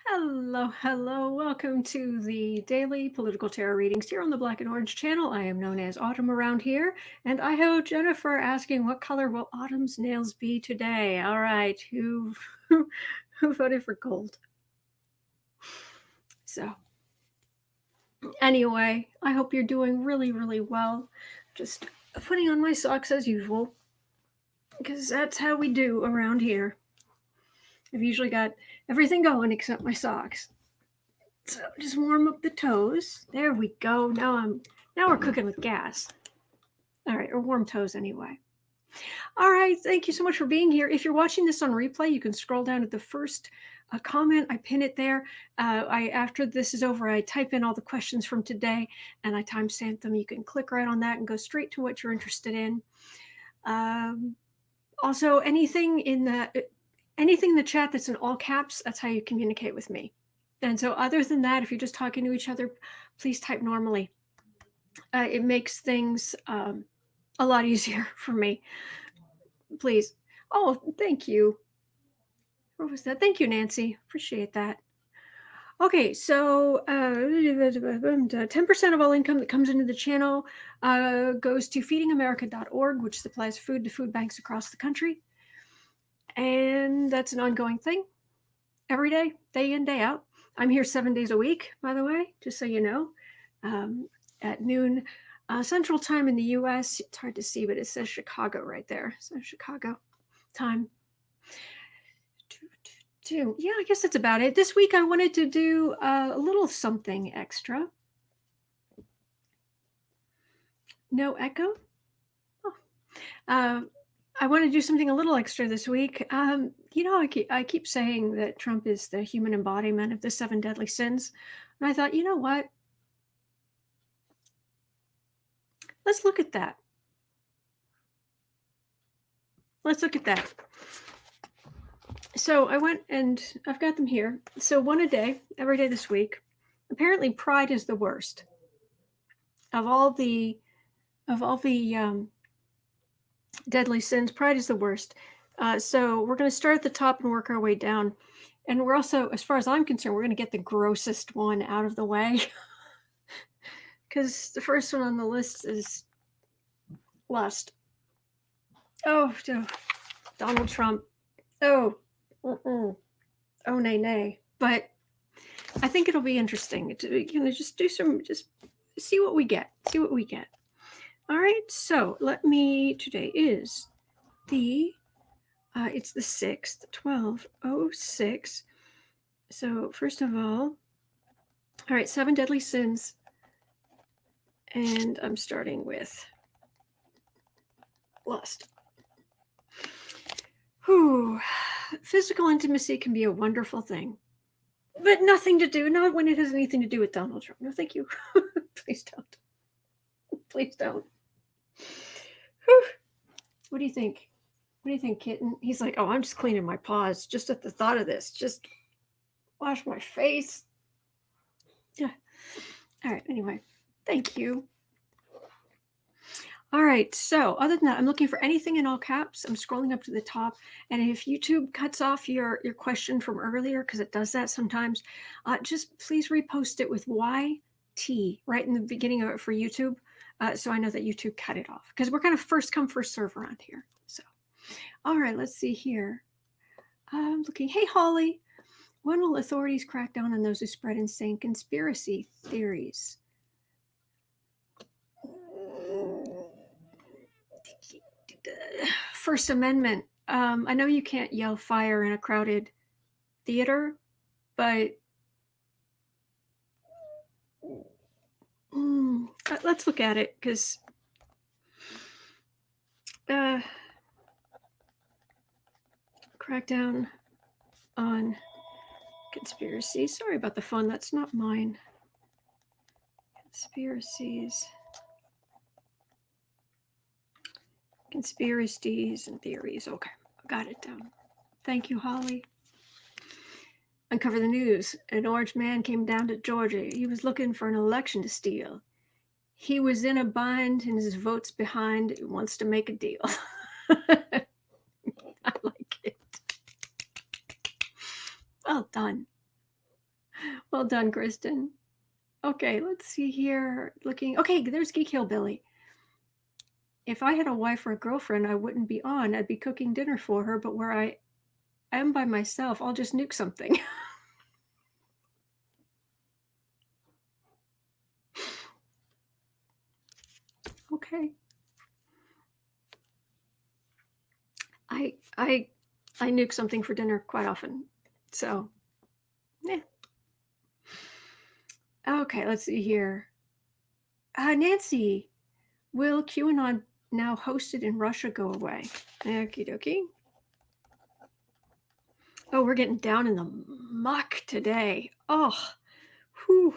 Hello, hello. Welcome to the daily political tarot readings here on the Black and Orange channel. I am known as Autumn around here, and I have Jennifer asking, what color will Autumn's nails be today? All right, who who voted for gold? So, anyway, I hope you're doing really, really well. Just putting on my socks as usual, because that's how we do around here. I've usually got everything going except my socks. So just warm up the toes. There we go. Now we're cooking with gas. All right, or warm toes anyway. All right, thank you so much for being here. If you're watching this on replay, you can scroll down at the first comment. I pin it there. After this is over, I type in all the questions from today and I timestamp them. You can click right on that and go straight to what you're interested in. Also, anything in the chat that's in all caps, that's how you communicate with me. And so other than that, if you're just talking to each other, please type normally. It makes things a lot easier for me. Please. Oh, thank you. What was that? Thank you, Nancy. Appreciate that. Okay, so 10% of all income that comes into the channel goes to feedingamerica.org, which supplies food to food banks across the country. And that's an ongoing thing every day in, day out. I'm here 7 days a week, by the way, just so you know, at noon Central Time in the US. It's hard to see, but it says Chicago right there. So Chicago time. Yeah, I guess that's about it. This week I wanted to do a little something extra. No echo? Oh. I want to do something a little extra this week. I keep saying that Trump is the human embodiment of the 7 deadly sins. And I thought, you know what? Let's look at that. Let's look at that. So I went and I've got them here. So one a day, every day this week. Apparently, pride is the worst of all the deadly sins. Pride is the worst. So we're going to start at the top and work our way down. And we're also, as far as I'm concerned, we're going to get the grossest one out of the way. Because the first one on the list is lust. Oh, Donald Trump. Oh, nay, nay. But I think it'll be interesting to just see what we get. See what we get. All right. So today is it's the 6th, 12/06. So first of all right, 7 deadly sins. And I'm starting with lust. Whew. Physical intimacy can be a wonderful thing, but nothing to do, not when it has anything to do with Donald Trump. No, thank you. Please don't. Please don't. Whew. What do you think? What do you think, kitten? He's like, oh, I'm just cleaning my paws just at the thought of this. Just wash my face. Yeah. All right. Anyway, thank you. All right. So other than that, I'm looking for anything in all caps. I'm scrolling up to the top. And if YouTube cuts off your question from earlier, because it does that sometimes, just please repost it with YT right in the beginning of it for YouTube. So I know that YouTube cut it off, because we're kind of first come, first serve around here. So, all right, let's see here. I'm looking. Hey, Holly. When will authorities crack down on those who spread insane conspiracy theories? First Amendment. I know you can't yell fire in a crowded theater, but let's look at it, because crackdown on conspiracy. Sorry about the phone. That's not mine. Conspiracies and theories. Okay, got it down. Thank you, Holly. Uncover the news. An orange man came down to Georgia. He was looking for an election to steal. He was in a bind and his vote's behind. He wants to make a deal. I like it. Well done. Well done, Kristen. Okay, let's see here. Looking. Okay, there's Geek Hillbilly. If I had a wife or a girlfriend, I wouldn't be on. I'd be cooking dinner for her, but where I am by myself, I'll just nuke something. Okay. I nuke something for dinner quite often. So, yeah. Okay, let's see here. Nancy, will QAnon now hosted in Russia go away? Okie dokie. Oh, we're getting down in the muck today. Oh, whew.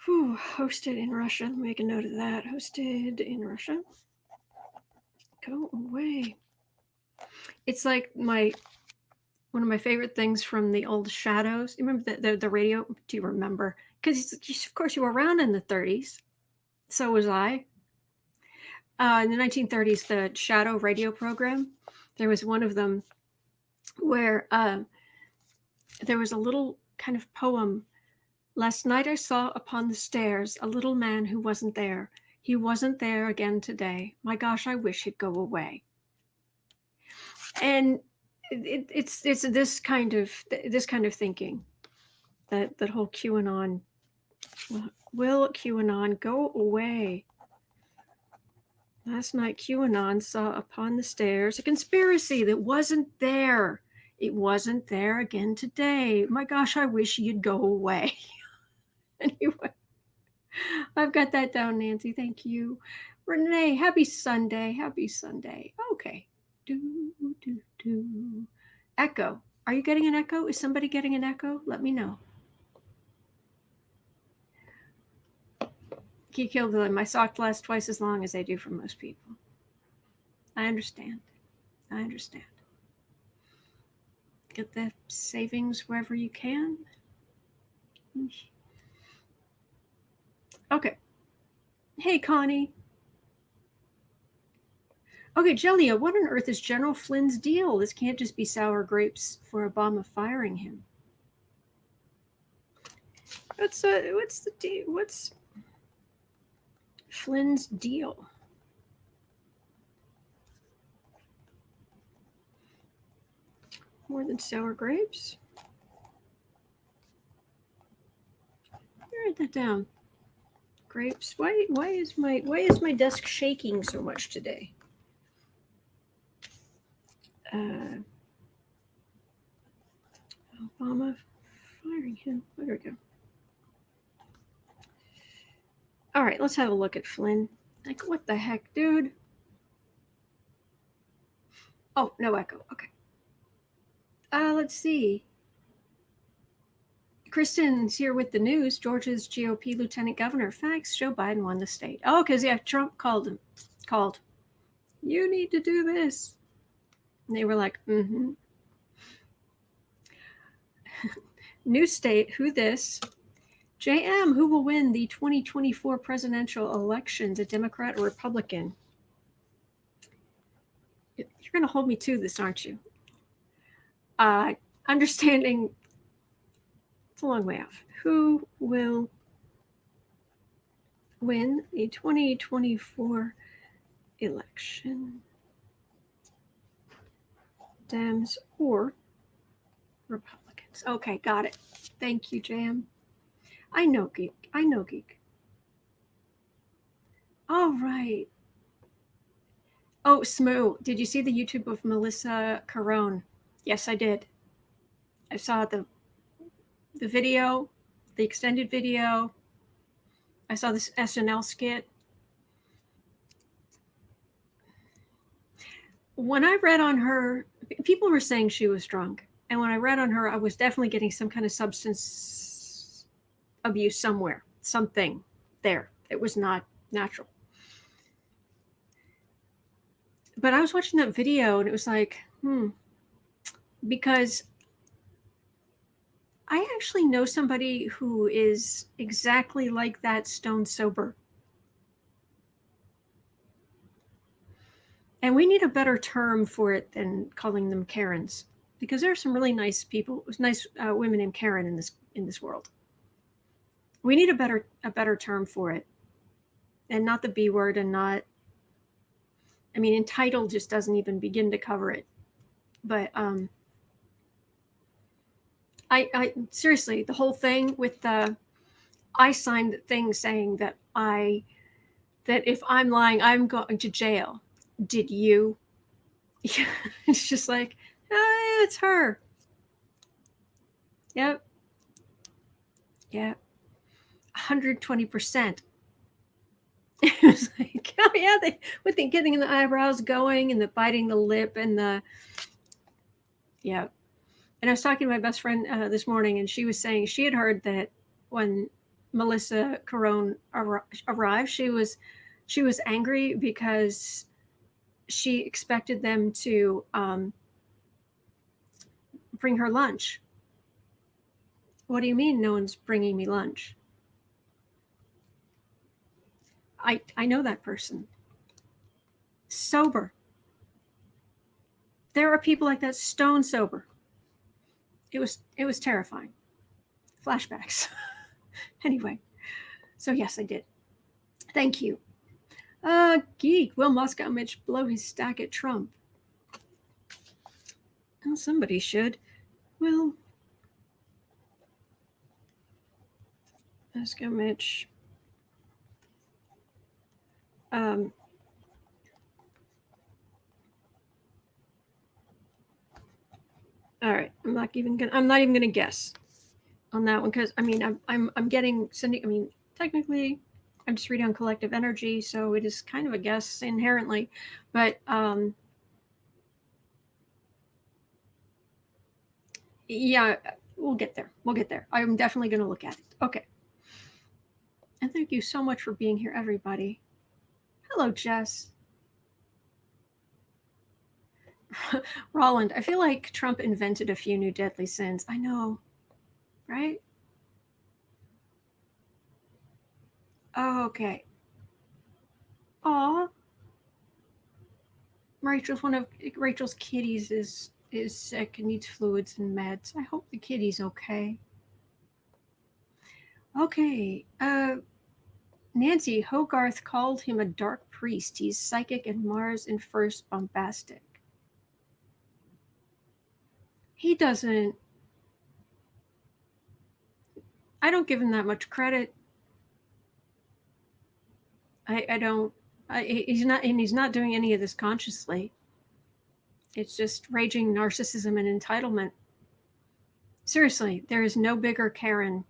Whew. Hosted in Russia. Let me make a note of that. Hosted in Russia. Go away. It's like one of my favorite things from the old Shadows. You remember the radio? Do you remember? Because of course you were around in the 30s. So was I. In the 1930s, the Shadow radio program. There was one of them where there was a little kind of poem. Last night I saw upon the stairs a little man who wasn't there. He wasn't there again today. My gosh, I wish he'd go away. And it's this kind of thinking, that whole QAnon. Will QAnon go away? Last night QAnon saw upon the stairs a conspiracy that wasn't there. It wasn't there again today. My gosh, I wish you'd go away. Anyway, I've got that down, Nancy. Thank you. Renee, happy Sunday. Happy Sunday. Okay. Do. Echo. Are you getting an echo? Is somebody getting an echo? Let me know. Key killed them. My sock lasts twice as long as they do for most people. I understand. Get the savings wherever you can. Okay. Hey, Connie. Okay, Jelia, what on earth is General Flynn's deal? This can't just be sour grapes for Obama firing him. What's the deal? What's Flynn's deal? More than sour grapes? Write that down. Grapes. Why is my desk shaking so much today? Obama firing him. There we go. All right, let's have a look at Flynn. Like, what the heck, dude? Oh, no echo. Okay. Let's see. Kristen's here with the news. Georgia's GOP lieutenant governor. Facts, Joe Biden won the state. Oh, because yeah, Trump called him. You need to do this. And they were like, mm-hmm. New state, who this? JM, who will win the 2024 presidential elections, a Democrat or Republican? You're going to hold me to this, aren't you? Understanding, it's a long way off. Who will win the 2024 election? Dems or Republicans? Okay, got it. Thank you, JM. I know, geek. All right. Oh, Smoo, did you see the YouTube of Melissa Carone? Yes, I did. I saw the video, the extended video. I saw this SNL skit. When I read on her, people were saying she was drunk. And when I read on her, I was definitely getting some kind of substance abuse somewhere, something there. It was not natural. But I was watching that video and it was like, because I actually know somebody who is exactly like that, stone sober. And we need a better term for it than calling them Karens. because there are some really nice people, nice women named Karen in this world. We need a better term for it, and not the B word, and not. I mean, entitled just doesn't even begin to cover it. But I seriously, the whole thing with the, I signed the thing saying that if I'm lying, I'm going to jail. Did you? It's just like, it's her. Yep. Yeah. 120%. It was like, oh yeah, with the getting the eyebrows going and the biting the lip and the, yeah. And I was talking to my best friend this morning, and she was saying she had heard that when Melissa Carone arrived, she was angry because she expected them to bring her lunch. What do you mean no one's bringing me lunch? I know that person. Sober. There are people like that, stone sober. It was terrifying. Flashbacks. Anyway, so yes, I did. Thank you. Geek. Will Moscow Mitch blow his stack at Trump? Well, somebody should. Will Moscow Mitch. All right, I'm not even gonna guess on that one, because I mean I'm getting sending. I mean, technically, I'm just reading on collective energy, so it is kind of a guess inherently, but yeah, we'll get there. We'll get there. I'm definitely gonna look at it. Okay. And thank you so much for being here, everybody. Hello, Jess. Roland, I feel like Trump invented a few new deadly sins. I know, right? Oh, okay. Aw. One of Rachel's kitties is sick and needs fluids and meds. I hope the kitty's okay. Okay. Nancy Hogarth called him a dark priest. He's psychic and Mars in first bombastic. He doesn't. I don't give him that much credit. I don't. He's not doing any of this consciously. It's just raging narcissism and entitlement. Seriously, there is no bigger Karen.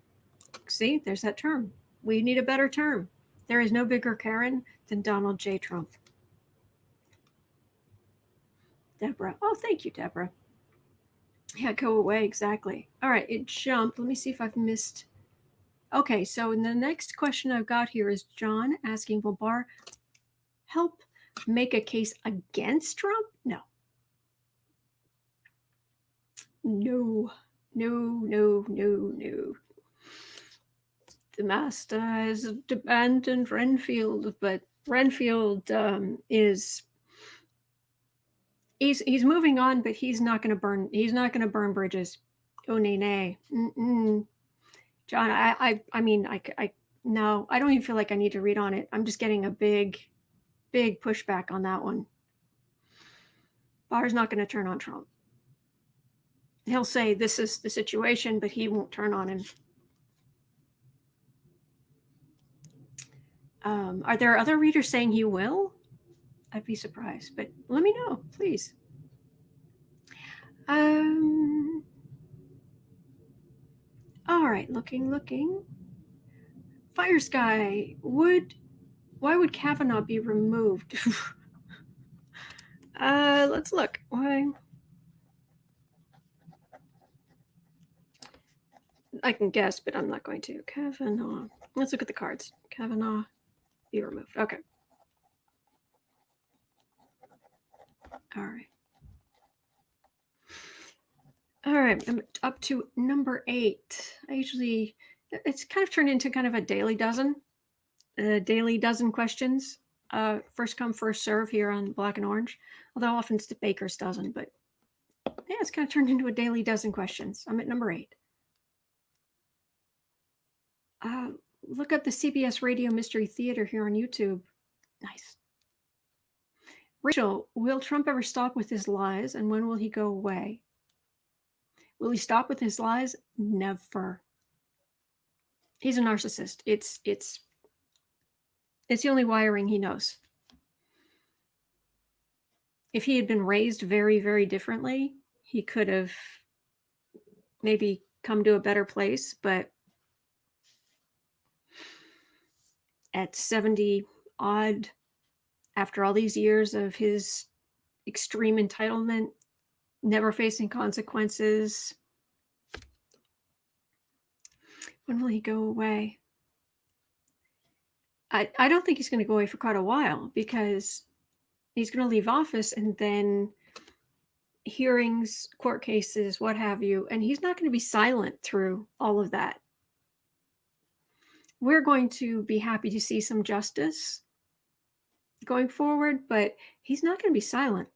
See, there's that term. We need a better term. There is no bigger Karen than Donald J. Trump. Deborah. Oh, thank you, Deborah. Yeah, go away. Exactly. All right, it jumped. Let me see if I've missed. Okay, so the next question I've got here is John asking, will Barr help make a case against Trump? No. No. The master has abandoned Renfield, but Renfield is he's moving on, but he's not going to burn bridges. Oh nay. John, I mean, no, I don't even feel like I need to read on it. I'm just getting a big pushback on that one. Barr's not going to turn on Trump. He'll say this is the situation, but he won't turn on him. Are there other readers saying he will? I'd be surprised, but let me know, please. All right, looking. Fire Sky, why would Kavanaugh be removed? Let's look. Why? I can guess, but I'm not going to. Kavanaugh. Let's look at the cards. Kavanaugh be removed. Okay. All right. I'm up to number 8. It's kind of turned into kind of a daily dozen questions. First come, first serve here on Black and Orange. Although often it's the baker's dozen, but Yeah, it's kind of turned into a daily dozen questions. I'm at number 8. Look up the CBS Radio Mystery Theater here on YouTube. Nice. Rachel, will Trump ever stop with his lies, and when will he go away? Will he stop with his lies? Never. He's a narcissist. It's the only wiring he knows. If he had been raised very, very differently, he could have maybe come to a better place, but at 70 odd, after all these years of his extreme entitlement, never facing consequences, when will he go away? I don't think he's going to go away for quite a while, because he's going to leave office and then hearings, court cases, what have you, and he's not going to be silent through all of that. We're going to be happy to see some justice going forward, but he's not going to be silent.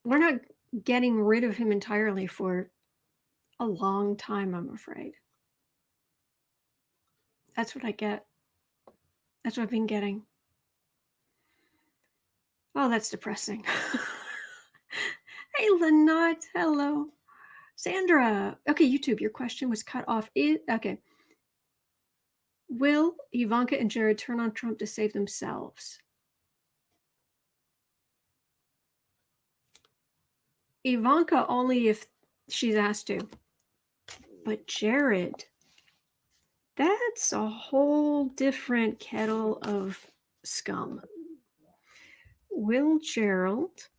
We're not getting rid of him entirely for a long time, I'm afraid. That's what I get. That's what I've been getting. Oh, that's depressing. Hey, Lynette. Hello. Sandra. Okay, YouTube, your question was cut off. Okay. Will Ivanka and Jared turn on Trump to save themselves? Ivanka only if she's asked to. But Jared, that's a whole different kettle of scum. Will Gerald,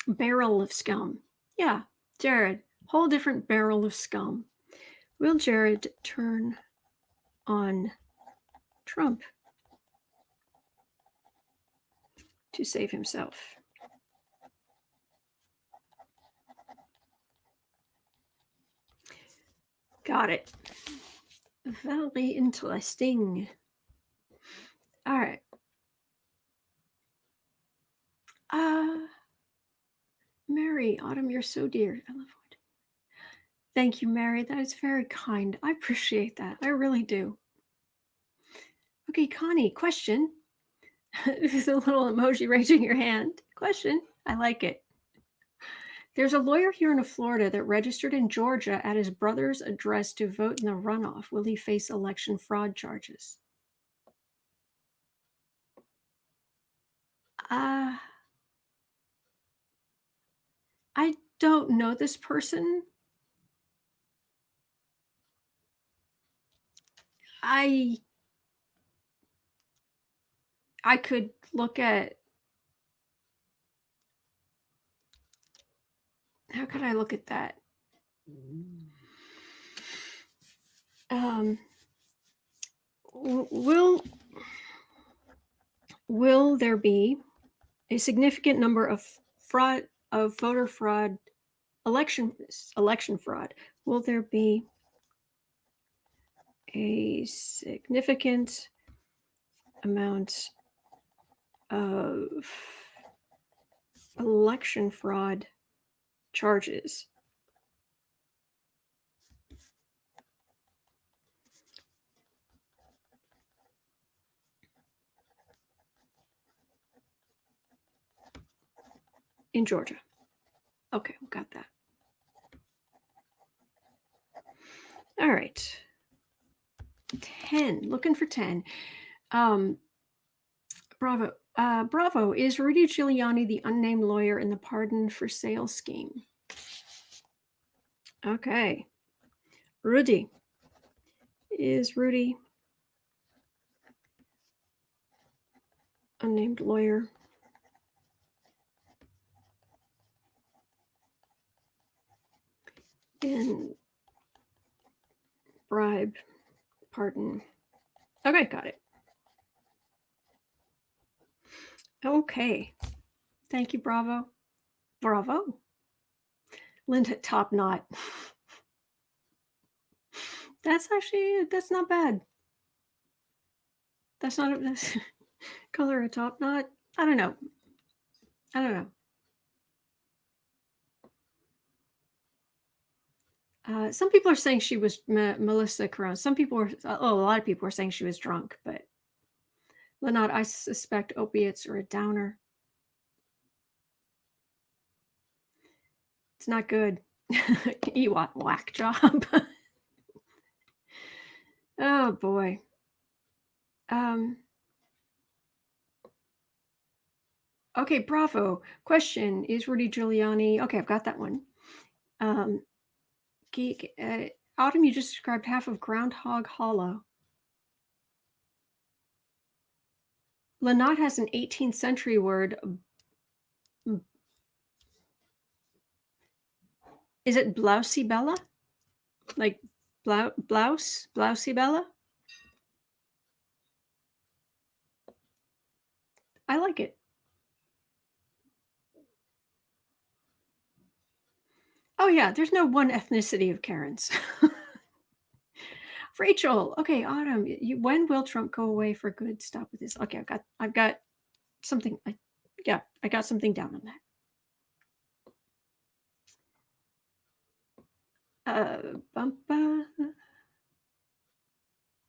barrel of scum. Yeah, Jared, whole different barrel of scum. Will Jared turn on Trump to save himself? Got it. Very interesting. All right. Mary, Autumn, you're so dear. I love it. Thank you, Mary. That is very kind. I appreciate that. I really do. Okay, Connie, question. There's a little emoji raising your hand. Question. I like it. There's a lawyer here in Florida that registered in Georgia at his brother's address to vote in the runoff. Will he face election fraud charges? I don't know this person. I could look at, how could I look at that? Will there be a significant number of voter fraud, election fraud? Will there be a significant amount of election fraud charges? In Georgia. Okay, we got that. All right. 10, looking for 10. Bravo. Bravo. Is Rudy Giuliani the unnamed lawyer in the pardon for sale scheme? Okay. Rudy. Is Rudy unnamed lawyer in bribe pardon? Okay, got it. Okay. Thank you, Bravo. Bravo. Linda, top knot. That's not bad. That's not a color a top knot. I don't know. Some people are saying she was Melissa Corona. Some people are, a lot of people are saying she was drunk, but Lynott, I suspect opiates are a downer. It's not good. Ewok whack job. Oh boy. Okay, bravo. Question, is Rudy Giuliani... Okay, I've got that one. Geek, Autumn, you just described half of Groundhog Hollow. Lynott has an 18th century word. Is it blousey Bella? Like blousey Bella? I like it. Oh yeah, there's no one ethnicity of Karens. Rachel, okay, Autumn, when will Trump go away for good? Stop with this. Okay, I've got something. I got something down on that.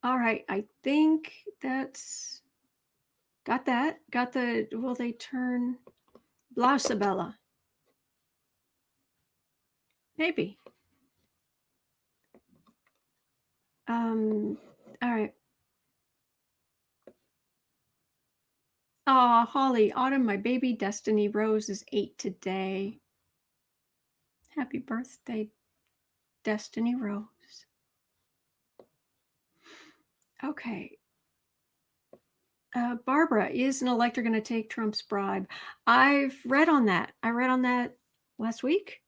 All right, I think that's got that. Got the... Will they turn Blousabella? Maybe. All right. Oh, Holly, Autumn, my baby Destiny Rose is 8 today. Happy birthday, Destiny Rose. Okay. Barbara, is an elector going to take Trump's bribe? I've read on that. I read on that last week.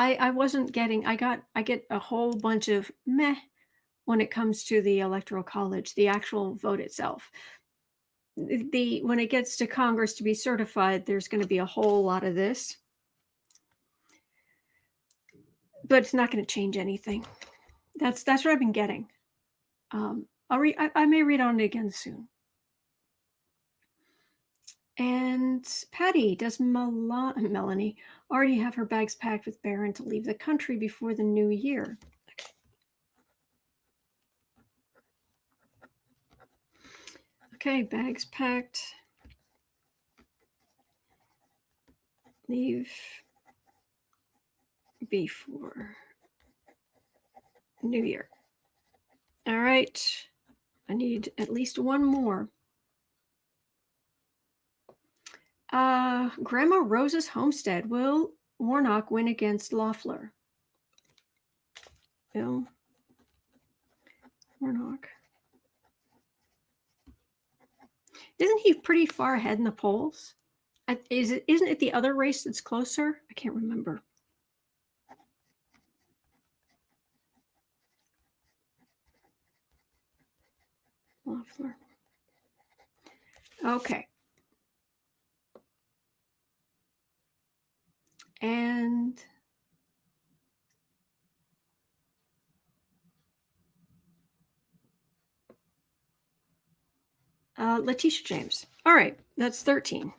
I wasn't getting... I get a whole bunch of meh when it comes to the Electoral College, the actual vote itself. When it gets to Congress to be certified, there's going to be a whole lot of this, but it's not going to change anything. That's what I've been getting. I may read on it again soon. And Patty, does Melanie already have her bags packed with Barron to leave the country before the new year? Okay, bags packed. Leave before New Year. All right. I need at least one more. Grandma Rose's homestead. Will Warnock win against Loeffler? Bill Warnock. Isn't he pretty far ahead in the polls? Isn't it the other race that's closer? I can't remember. Loeffler. Okay. And Leticia James. All right, that's 13.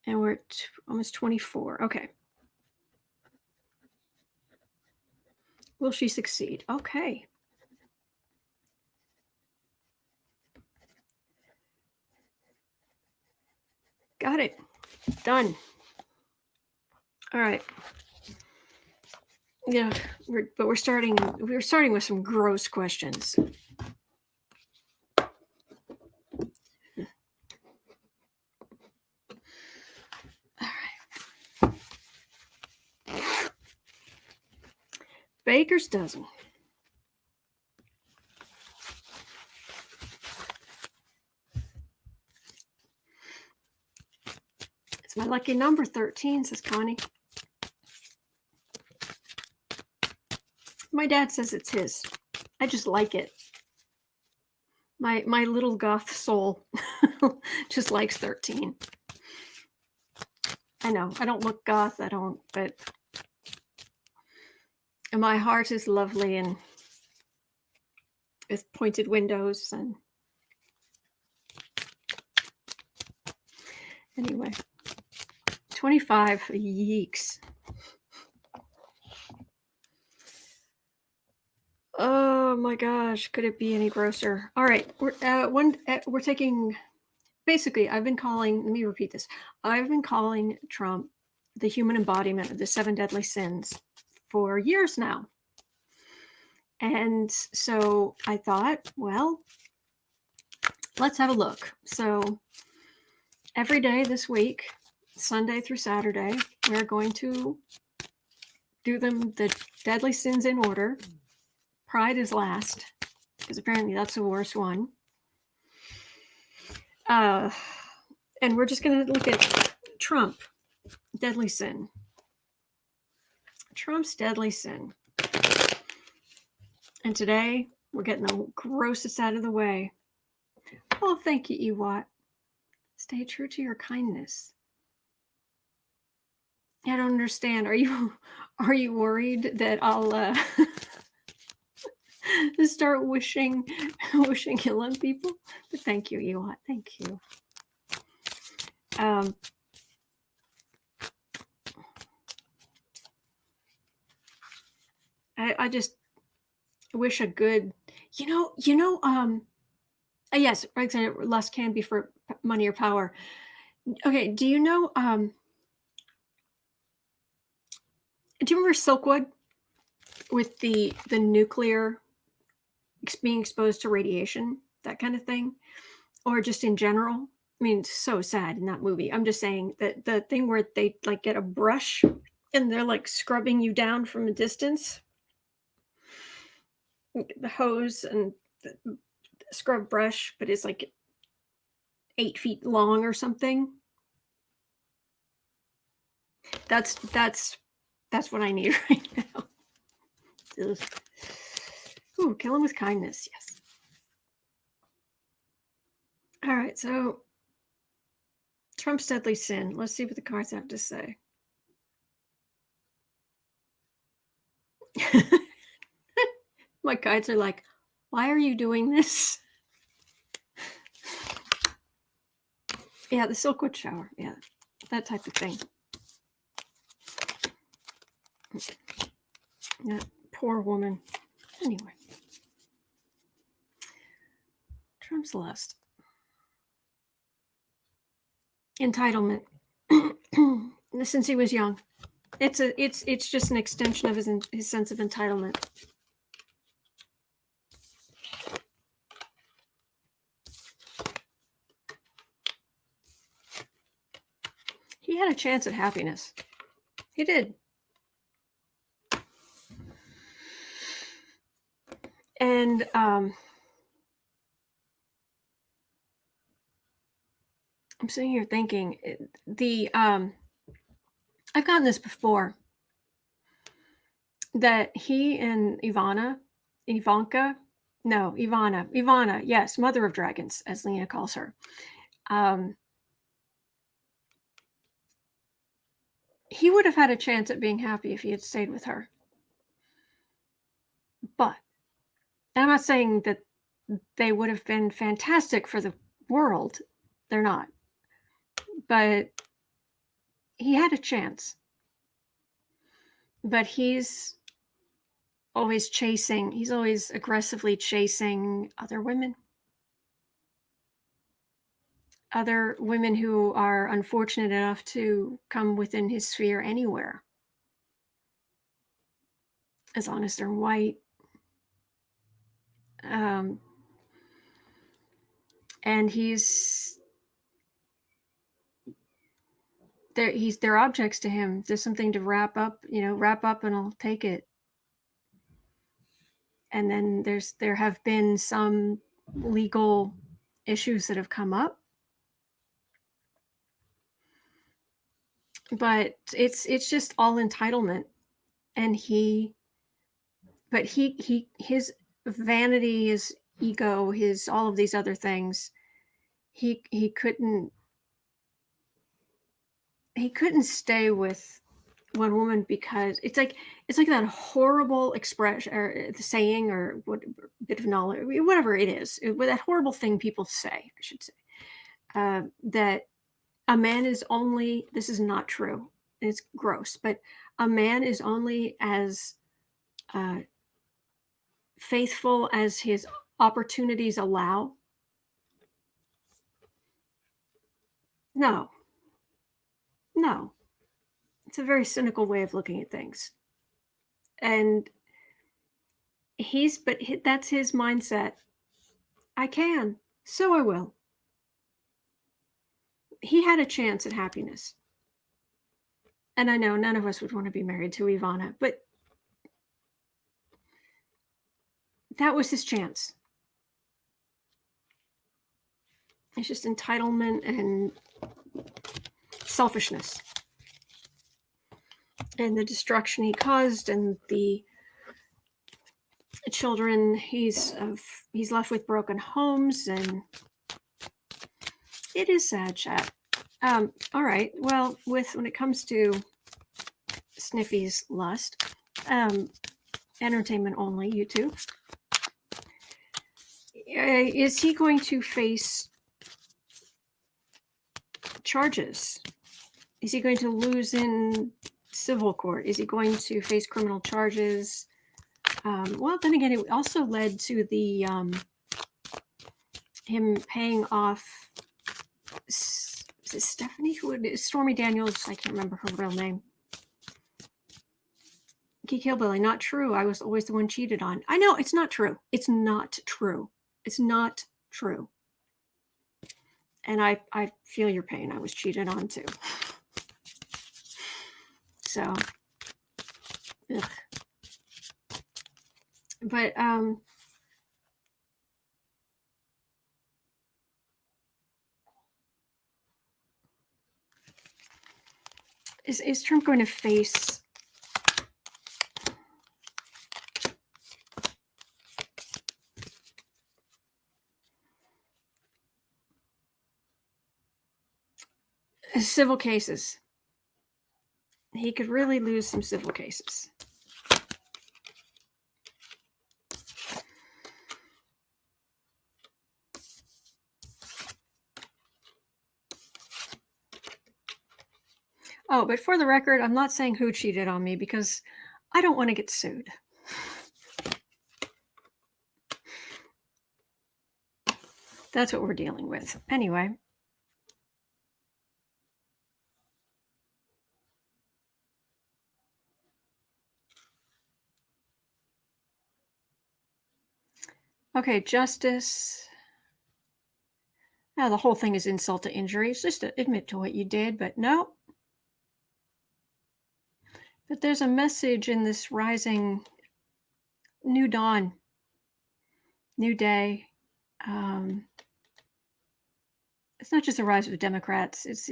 And we're at almost 24. Okay. Will she succeed? Okay. Got it. Done. All right. Yeah, we're starting with some gross questions. All right. Baker's dozen. It's my lucky number, 13, says Connie. My dad says it's his. I just like it. My little goth soul just likes 13. I know, I don't look goth, I don't, but my heart is lovely and with pointed windows. And anyway, 25, yeeks. Oh my gosh, could it be any grosser? All right, we're taking. Basically, I've been calling. Let me repeat this. I've been calling Trump the human embodiment of the seven deadly sins for years now, and so I thought, well, let's have a look. So every day this week, Sunday through Saturday, we're going to do them the deadly sins in order. Pride is last, because apparently that's the worst one. And we're just going to look at Trump, deadly sin. Trump's deadly sin. And today, we're getting the grossest out of the way. Oh, thank you, Ewat. Stay true to your kindness. I don't understand. Are you worried that I'll start wishing ill on people? But thank you, Ewat. Thank you. I just wish a good, yes, Alexander, lust can be for money or power. Okay, do you know, do you remember Silkwood with the nuclear being exposed to radiation, that kind of thing, or just in general? I mean, it's so sad in that movie. I'm just saying that the thing where they like get a brush and they're like scrubbing you down from a distance, the hose and the scrub brush, but it's like 8 feet long or something. That's what I need right now. Ooh, kill him with kindness. Yes. All right, so Trump's deadly sin. Let's see what the cards have to say. My cards are like, why are you doing this? Yeah, the Silkwood shower. Yeah, that type of thing. That poor woman. Anyway. Trump's lust. Entitlement. Since he was young. It's just an extension of his sense of entitlement. He had a chance at happiness. He did. And I'm sitting here thinking I've gotten this before, that he and Ivana, yes, mother of dragons, as Lena calls her. He would have had a chance at being happy if he had stayed with her. But I'm not saying that they would have been fantastic for the world. They're not. But he had a chance. But he's always aggressively chasing other women who are unfortunate enough to come within his sphere anywhere, as long as they're white. And they're objects to him. There's something to wrap up and I'll take it. And then there have been some legal issues that have come up, but it's just all entitlement. And his vanity, his ego, his all of these other things, he couldn't stay with one woman, because it's like that horrible expression or the saying, or what bit of knowledge, whatever it is, that horrible thing people say, I should say, that a man is only, this is not true, it's gross, but a man is only as faithful as his opportunities allow? No. No. It's a very cynical way of looking at things. And that's his mindset. I can, so I will. He had a chance at happiness. And I know none of us would want to be married to Ivana, but that was his chance. It's just entitlement and selfishness. And the destruction he caused and the children he's left with broken homes, and it is sad, chat. All right. Well, when it comes to Sniffy's lust, entertainment only, YouTube. Is he going to face charges? Is he going to lose in civil court? Is he going to face criminal charges? Well, then again, it also led to the him paying off. Is it Stephanie? Stormy Daniels? I can't remember her real name. Geek Hillbilly, not true. I was always the one cheated on. I know, it's not true. It's not true. It's not true. And I feel your pain. I was cheated on too. So, ugh. But is Trump going to face civil cases? He could really lose some civil cases. Oh, but for the record, I'm not saying who cheated on me because I don't want to get sued. That's what we're dealing with. Anyway. Okay, justice. Now, the whole thing is insult to injury. It's just to admit to what you did, but no. But there's a message in this rising new dawn, new day. It's not just a rise of the Democrats. It's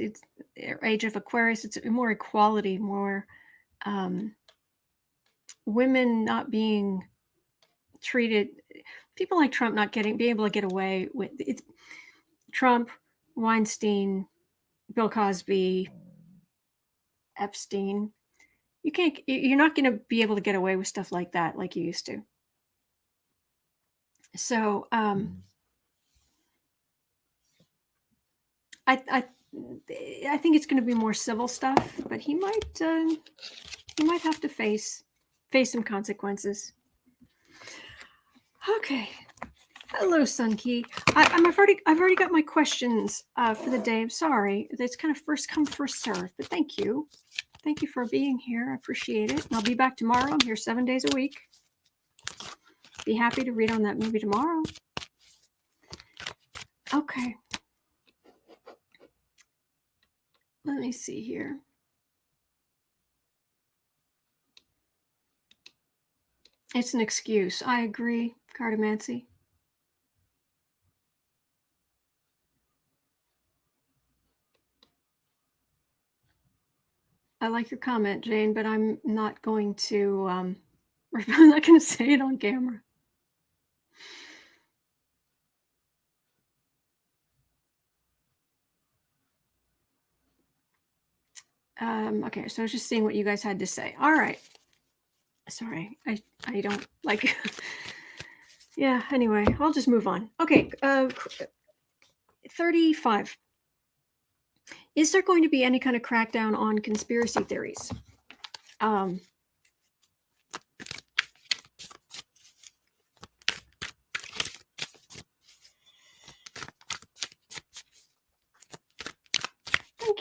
age of Aquarius. It's more equality, more women not being treated. People like Trump not being able to get away with it. Trump, Weinstein, Bill Cosby, Epstein. You're not going to be able to get away with stuff like that like you used to. So I think it's going to be more civil stuff, but he might have to face some consequences. Okay. Hello, Sunkey. I've already got my questions for the day. I'm sorry. It's kind of first come, first serve, but thank you. Thank you for being here. I appreciate it. And I'll be back tomorrow. I'm here 7 days a week. Be happy to read on that movie tomorrow. Okay. Let me see here. It's an excuse. I agree, Cardamancy. I like your comment, Jane, but I'm not going to I'm not going to say it on camera. Okay, so I was just seeing what you guys had to say. All right. Sorry, I don't like. Yeah. Anyway, I'll just move on. Okay. 35. Is there going to be any kind of crackdown on conspiracy theories?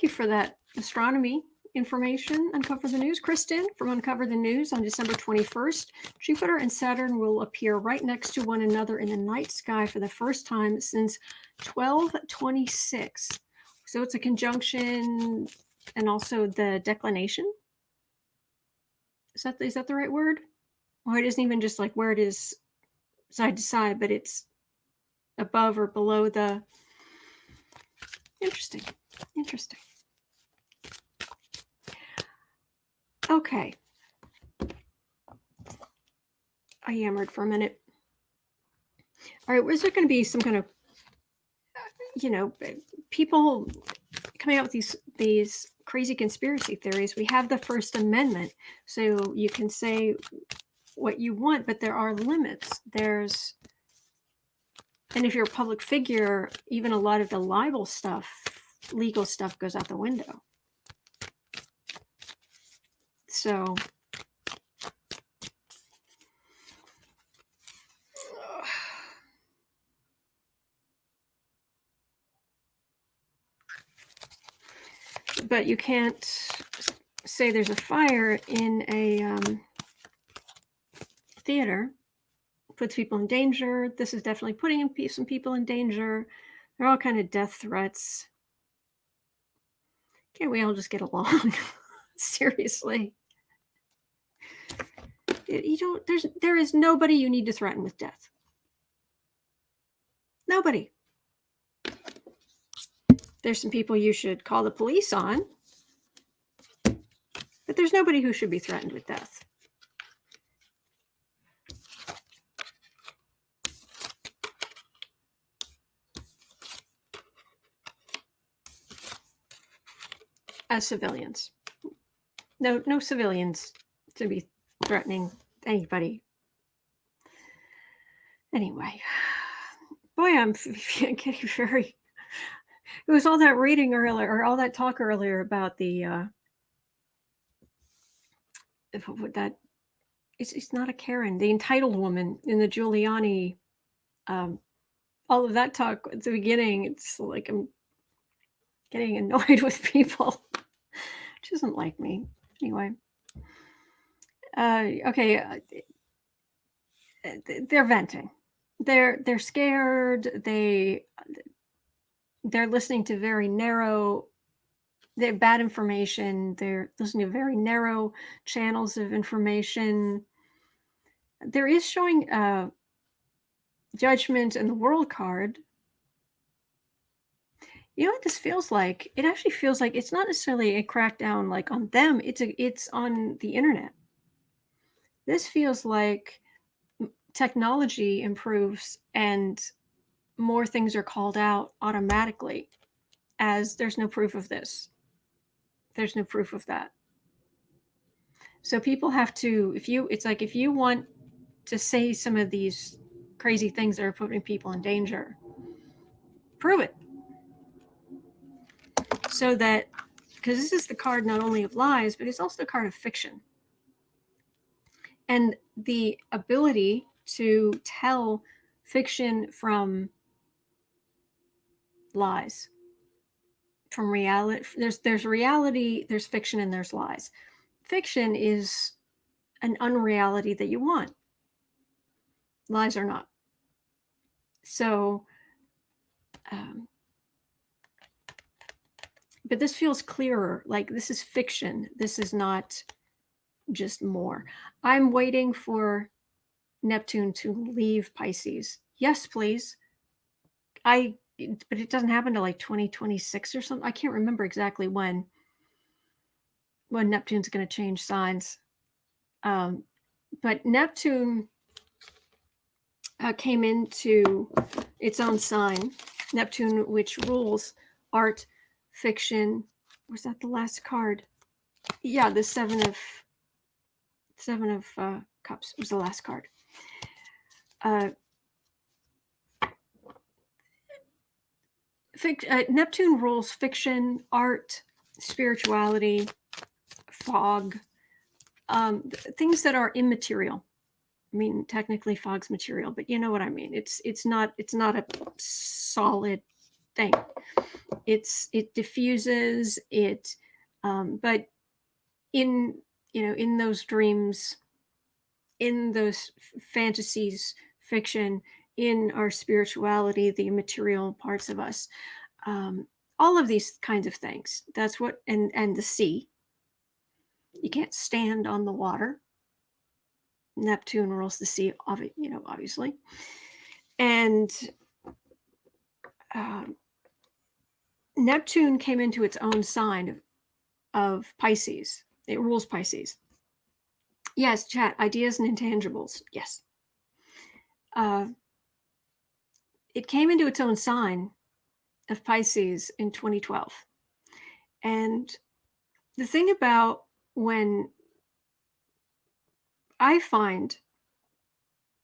thank you for that astronomy information. Uncover the News. Kristen from Uncover the News on December 21st. Jupiter and Saturn will appear right next to one another in the night sky for the first time since 1226. So it's a conjunction and also the declination. Is that the right word? Or it isn't even just like where it is side to side, but it's above or below the... Interesting. Okay. I yammered for a minute. All right, is there going to be some kind of, people coming out with these crazy conspiracy theories? We have the First Amendment, so you can say what you want, but there are limits. And if you're a public figure, even a lot of the libel stuff, legal stuff goes out the window. So but you can't say there's a fire in a theater. Puts people in danger. This is definitely putting some people in danger. They're all kind of death threats. Can't we all just get along? Seriously. There is nobody you need to threaten with death. Nobody. There's some people you should call the police on, but there's nobody who should be threatened with death. As civilians. No civilians to be threatening anybody. Anyway, boy, I'm getting very... It was all that reading earlier, or all that talk earlier about the it's not a Karen, the entitled woman in the Giuliani, all of that talk at the beginning. It's like I'm getting annoyed with people. Which isn't like me. Anyway. Okay. They're venting. They're scared. They're listening to very narrow... They're bad information. They're listening to very narrow channels of information. There is showing judgment in the world card. You know what this feels like? It actually feels like it's not necessarily a crackdown like on them. It's on the internet. This feels like technology improves and more things are called out automatically as there's no proof of this. There's no proof of that. So people have to, if you want to say some of these crazy things that are putting people in danger, prove it. So that, because this is the card not only of lies, but it's also the card of fiction. And the ability to tell fiction from lies, from reality. There's reality, there's fiction, and there's lies. Fiction is an unreality that you want. Lies are not. So, but this feels clearer. Like this is fiction. This is not just more. I'm waiting for Neptune to leave Pisces. Yes, please. But it doesn't happen till like 2026 or something. I can't remember exactly when Neptune's going to change signs. But Neptune came into its own sign. Neptune, which rules art, fiction. Was that the last card? Yeah, the Seven of Cups was the last card. Neptune rules fiction, art, spirituality, fog, things that are immaterial. I mean, technically fog's material, but you know what I mean. It's not a solid thing. It diffuses it, but in in those dreams, in those fantasies, fiction, in our spirituality, the immaterial parts of us, all of these kinds of things. That's what, and the sea. You can't stand on the water. Neptune rules the sea, obviously, and Neptune came into its own sign of Pisces. It rules Pisces. Yes, chat, ideas and intangibles. Yes. It came into its own sign of Pisces in 2012. And the thing about when I find,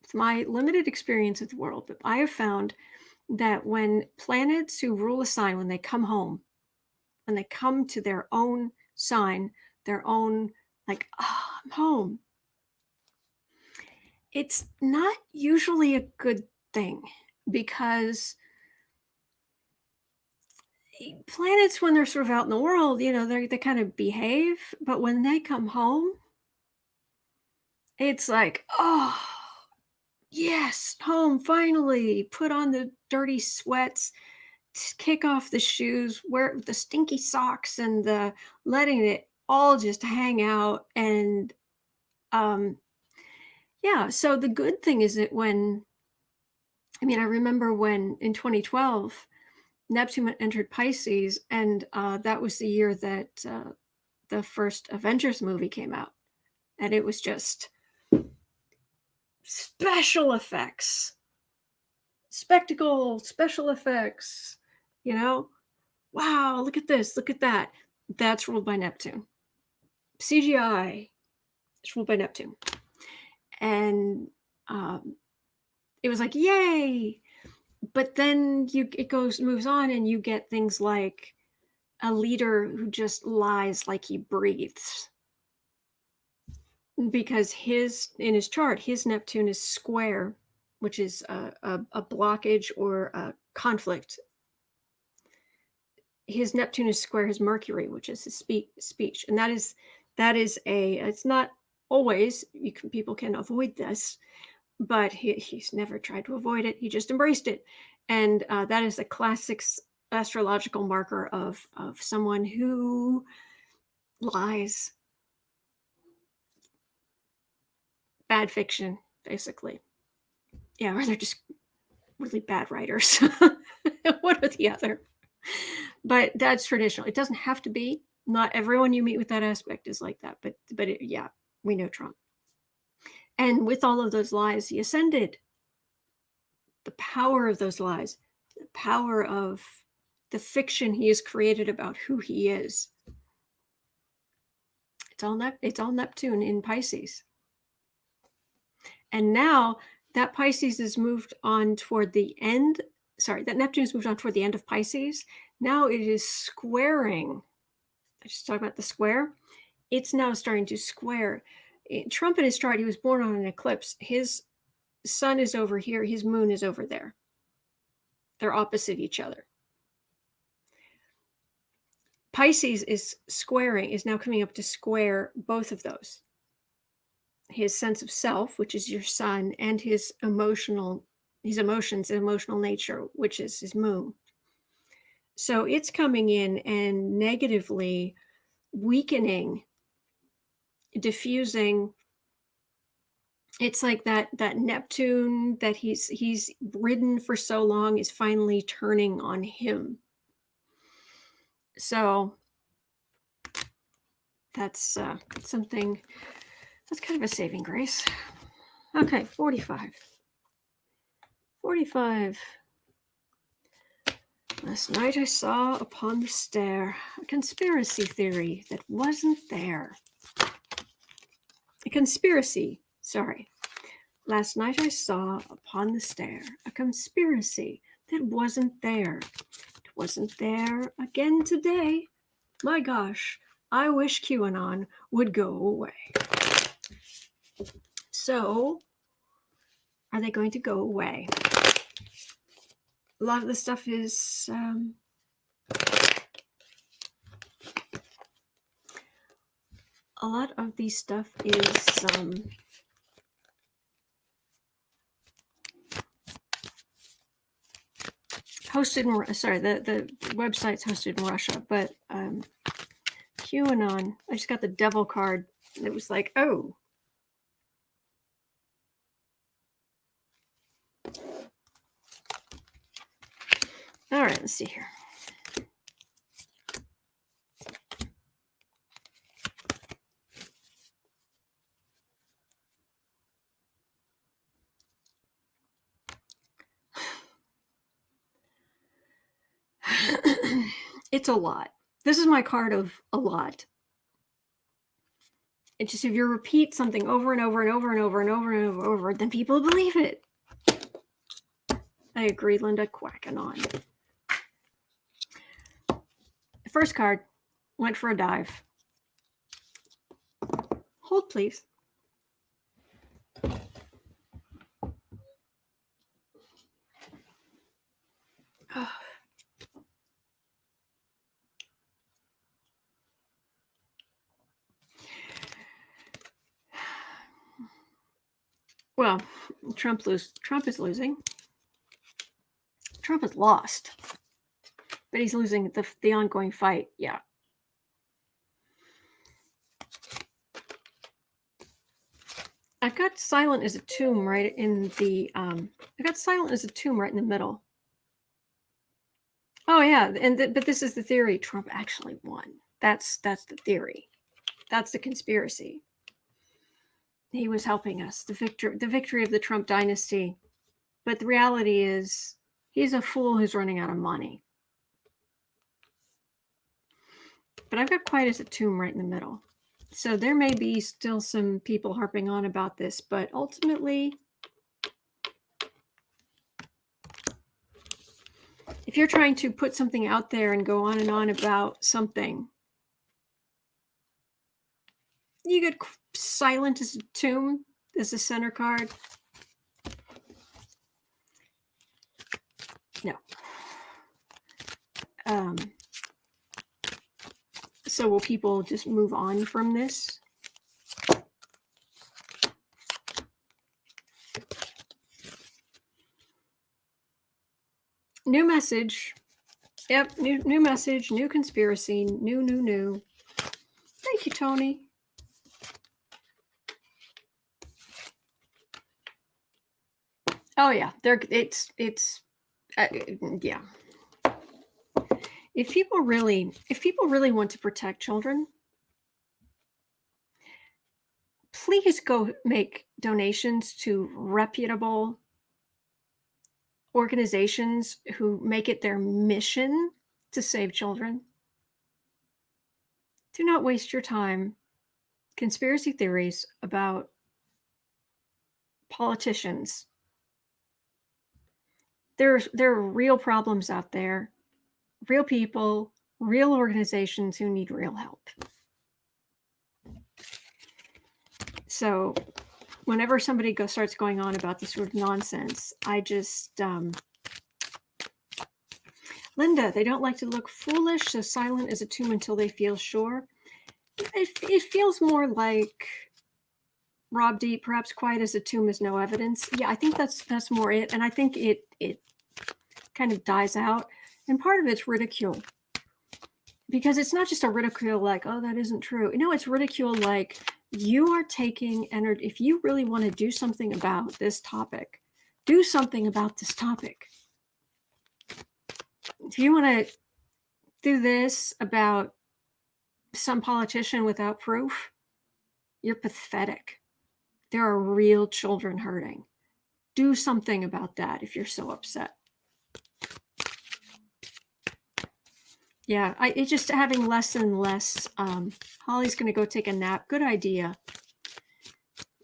with my limited experience of the world, but I have found that when planets who rule a sign, when they come home, when they come to their own sign, their own, like, I'm home, it's not usually a good thing, because planets, when they're sort of out in the world, they kind of behave, but when they come home, it's like, oh, yes, home, finally, put on the dirty sweats, kick off the shoes, wear the stinky socks, and the letting it all just hang out. And yeah, so the good thing is that I remember when in 2012 Neptune entered Pisces, and that was the year that the first Avengers movie came out, and it was just special effects, spectacle, special effects, wow, look at this, look at that. That's ruled by Neptune. CGI is ruled by Neptune. And it was like, yay. But then it moves on, and you get things like a leader who just lies like he breathes. Because in his chart, his Neptune is square, which is a blockage or a conflict. His Neptune is square his Mercury, which is his speech. And that is it's not always, people can avoid this, but he's never tried to avoid it. He just embraced it. And that is a classic astrological marker of someone who lies. Bad fiction, basically. Yeah, or they're just really bad writers. One or the other. But that's traditional. It doesn't have to be. Not everyone you meet with that aspect is like that. But yeah, we know Trump. And with all of those lies, he ascended. The power of those lies, the power of the fiction he has created about who he is. It's all Neptune in Pisces. And now that Pisces has moved on toward the end. Sorry, that Neptune has moved on toward the end of Pisces. Now it is squaring. I just talked about the square. It's now starting to square. Trump in his chart, he was born on an eclipse. His sun is over here. His moon is over there. They're opposite each other. Pisces is now coming up to square both of those. His sense of self, which is your sun, and his emotions and emotional nature, which is his moon. So it's coming in and negatively weakening, diffusing. It's like that Neptune that he's ridden for so long is finally turning on him. So that's something that's kind of a saving grace. Okay, 45. Last night I saw upon the stair a conspiracy theory that wasn't there. Last night I saw upon the stair a conspiracy that wasn't there. It wasn't there again today. My gosh, I wish QAnon would go away. So, are they going to go away? a lot of the stuff is a lot of the stuff is hosted in, sorry, the website's hosted in Russia, but QAnon, I just got the devil card. It was like, oh. All right, let's see here. It's a lot. This is my card of a lot. It's just if you repeat something over and over and over and over and over and over and over, then people believe it. I agree, Linda. Quacking on. The first card went for a dive. Hold, please. Well, Trump is losing. Trump has lost, but he's losing the ongoing fight. Yeah. I've got silent as a tomb right in the I got silent as a tomb right in the middle. Oh yeah, but this is the theory. Trump actually won. That's the theory. That's the conspiracy. He was helping us. The victory of the Trump dynasty. But the reality is he's a fool who's running out of money. But I've got quiet as a tomb right in the middle. So there may be still some people harping on about this, but ultimately, if you're trying to put something out there and go on and on about something, you get silent as a tomb as the center card. No. So will people just move on from this? New message. Yep, new message, new conspiracy, new. Thank you, Tony. Oh yeah, it's yeah. If people really want to protect children, please go make donations to reputable organizations who make it their mission to save children. Do not waste your time conspiracy theories about politicians. There are real problems out there, real people, real organizations who need real help. So whenever somebody starts going on about this sort of nonsense, I just, Linda, they don't like to look foolish, so silent as a tomb until they feel sure. It feels more like Rob D, perhaps quiet as a tomb is no evidence. Yeah, I think that's more it. And I think it kind of dies out. And part of it's ridicule. Because it's not just a ridicule like, oh, that isn't true. No, it's ridicule like you are taking energy. If you really want to do something about this topic, do something about this topic. If you want to do this about some politician without proof, you're pathetic. There are real children hurting. Do something about that if you're so upset. Yeah, it's just having less and less. Holly's going to go take a nap. Good idea.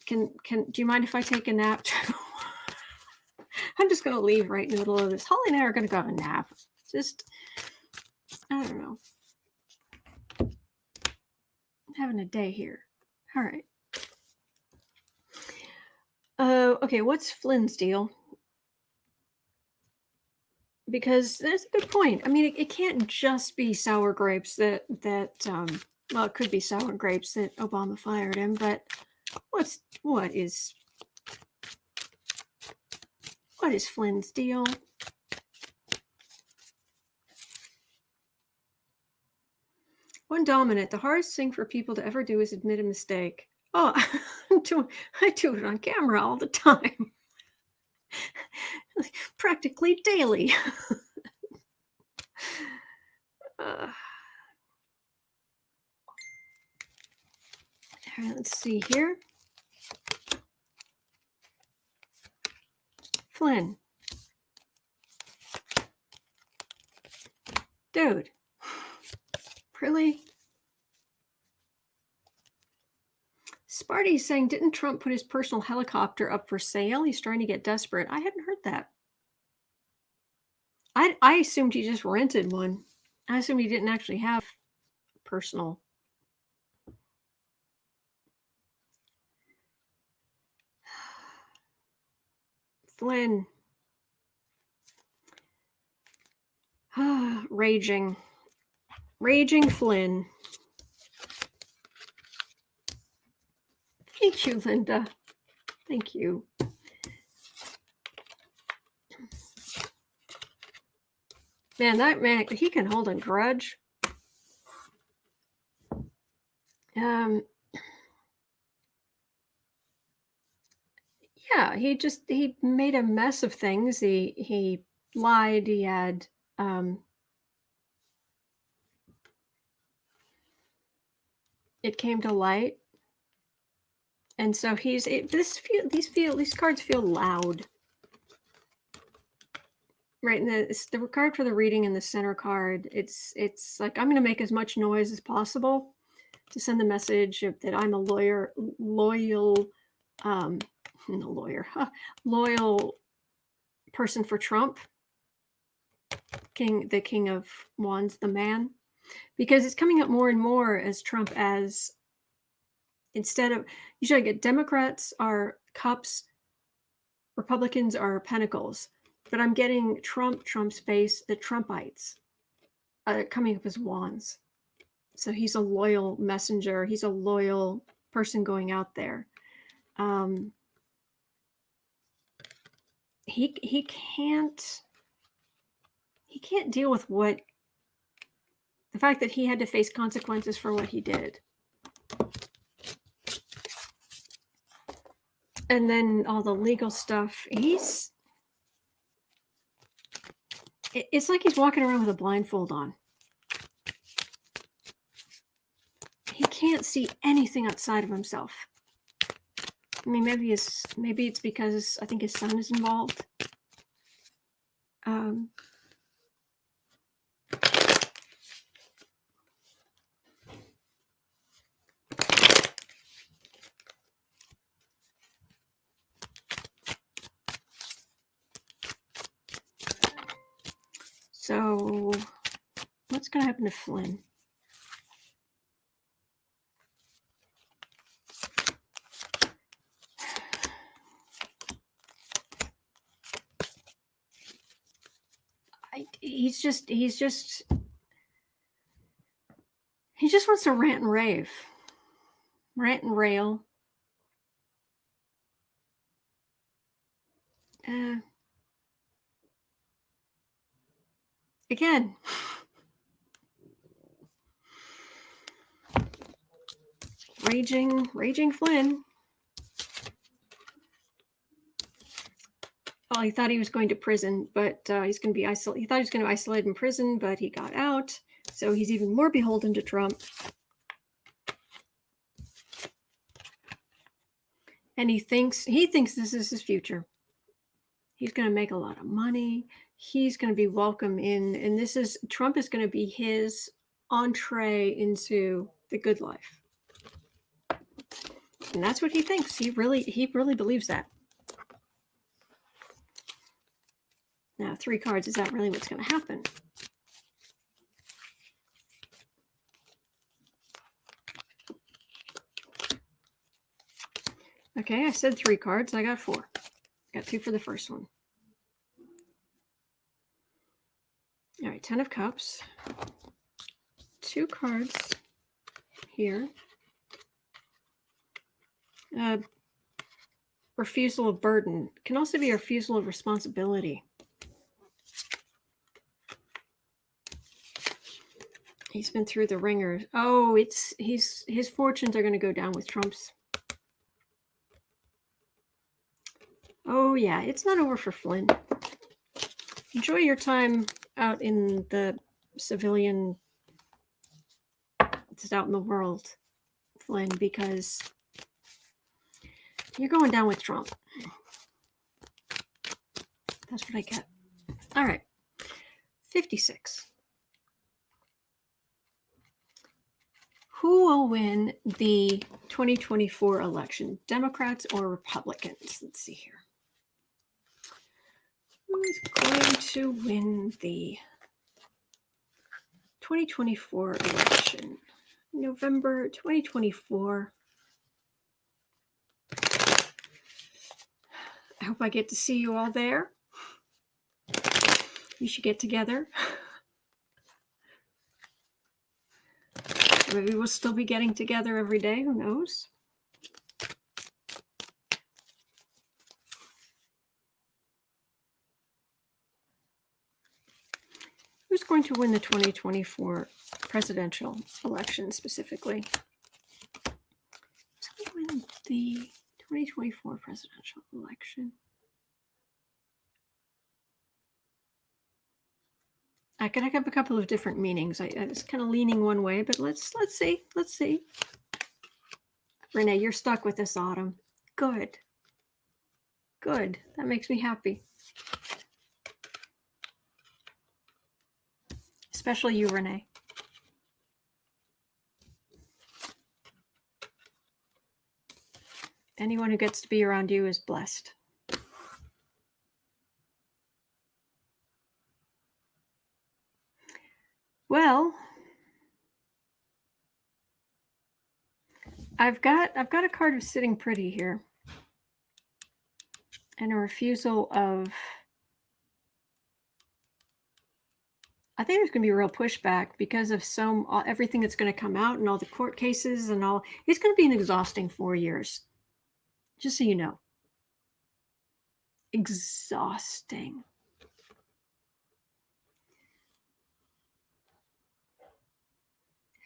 Do you mind if I take a nap too? I'm just going to leave right in the middle of this. Holly and I are going to go have a nap. Just, I don't know. I'm having a day here. All right. Okay, what's Flynn's deal? because that's a good point. I mean, it can't just be sour grapes that well, it could be sour grapes that Obama fired him, but what is Flynn's deal? One dominant. The hardest thing for people to ever do is admit a mistake. Oh, I do it on camera all the time, practically daily. Let's see here. Flynn. Dude. Really? Sparty's saying, didn't Trump put his personal helicopter up for sale? He's trying to get desperate. I hadn't heard that. I assumed he just rented one. I assumed he didn't actually have personal. Flynn. Raging Flynn. Thank you, Linda. Thank you. Man, that man, he can hold a grudge. Yeah, he made a mess of things. He lied. He had it came to light, and so these cards feel loud. Right, and the card for the reading and the center card, it's like, I'm going to make as much noise as possible to send the message that I'm a loyal person for Trump, the king of wands, the man, because it's coming up more and more as Trump, as instead of, usually I get Democrats are cups, Republicans are pentacles, but I'm getting Trump's base, the Trumpites, coming up as wands. So he's a loyal messenger. He's a loyal person going out there. He can't deal with the fact that he had to face consequences for what he did. And then all the legal stuff. It's like he's walking around with a blindfold on. He can't see anything outside of himself. I mean, maybe it's because I think his son is involved. So, what's going to happen to Flynn? He just wants to rant and rave, rant and rail. Again, raging Flynn. Well, he thought he was going to prison, but he's going to be isolated. He thought he was going to isolate in prison, but he got out. So he's even more beholden to Trump. And he thinks this is his future. He's going to make a lot of money. He's going to be welcome in, and Trump is going to be his entree into the good life. And that's what he thinks. He really believes that. Now, 3 cards, is that really what's going to happen? Okay, I said 3 cards. I got 4. Got 2 for the first one. Ten of Cups. 2 cards here. Refusal of burden. Can also be a refusal of responsibility. He's been through the ringer. Oh, his fortunes are going to go down with Trump's. Oh yeah, it's not over for Flynn. Enjoy your time out in the civilian, just out in the world, Flynn, because you're going down with Trump. That's what I get. All right. 56. Who will win the 2024 election, Democrats or Republicans? Let's see here. Who is going to win the 2024 election? November 2024. I hope I get to see you all there. We should get together. Maybe we'll still be getting together every day. Who knows? Who's going to win the 2024 presidential election specifically? Who's going to win the 2024 presidential election? I could have a couple of different meanings. I was kind of leaning one way, but let's see. Let's see. Renee, you're stuck with this autumn. Good. Good. That makes me happy. Especially you, Renee. Anyone who gets to be around you is blessed. Well, I've got a card of sitting pretty here, and a refusal of. I think there's going to be a real pushback because of everything that's going to come out and all the court cases and all. It's going to be an exhausting 4 years, just so you know. Exhausting.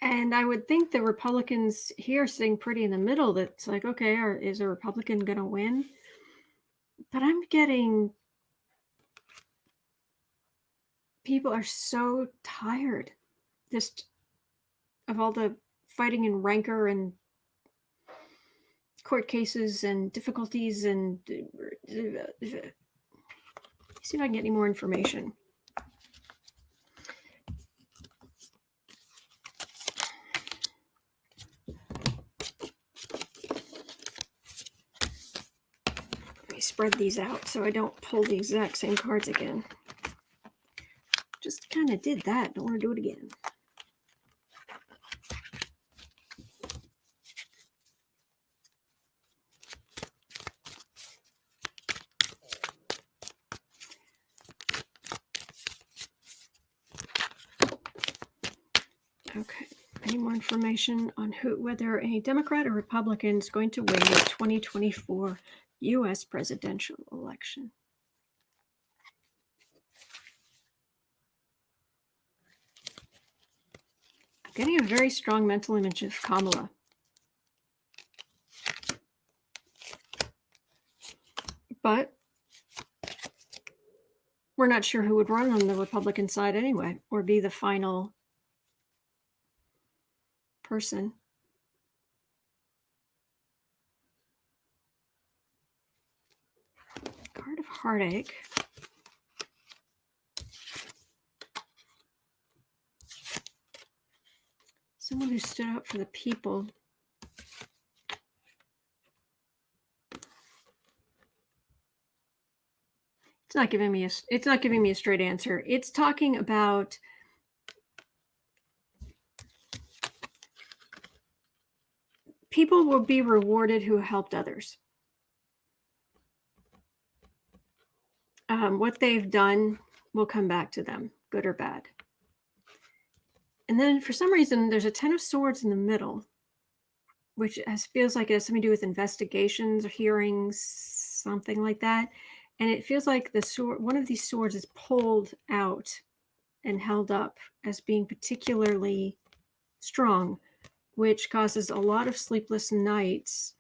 And I would think the Republicans here sitting pretty in the middle, that's like, okay, is a Republican going to win? But I'm getting people are so tired just of all the fighting and rancor and court cases and difficulties and see if I can get any more information. Spread these out so I don't pull the exact same cards again. Just kind of did that. Don't want to do it again. Okay. Any more information on whether a Democrat or Republican is going to win the 2024 U.S. presidential election? I'm getting a very strong mental image of Kamala. But we're not sure who would run on the Republican side anyway, or be the final person. Card of Heartache. Someone who stood up for the people. It's not giving me a straight answer. It's talking about people will be rewarded who helped others. What they've done will come back to them, good or bad. And then for some reason, there's a 10 of swords in the middle, which feels like it has something to do with investigations or hearings, something like that. And it feels like the sword, one of these swords is pulled out and held up as being particularly strong, which causes a lot of sleepless nights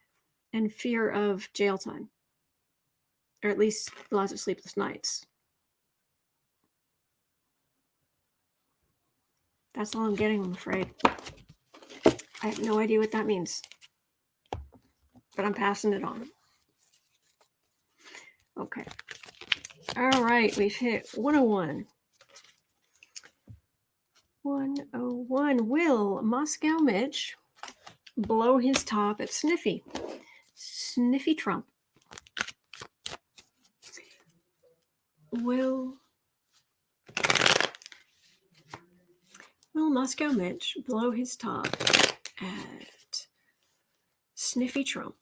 and fear of jail time, or at least lots of sleepless nights. That's all I'm getting, I'm afraid. I have no idea what that means, but I'm passing it on. Okay. All right, we've hit 101. 101. Will Moscow Mitch blow his top at Sniffy? Sniffy Trump. Will Moscow Mitch blow his top at Sniffy Trump?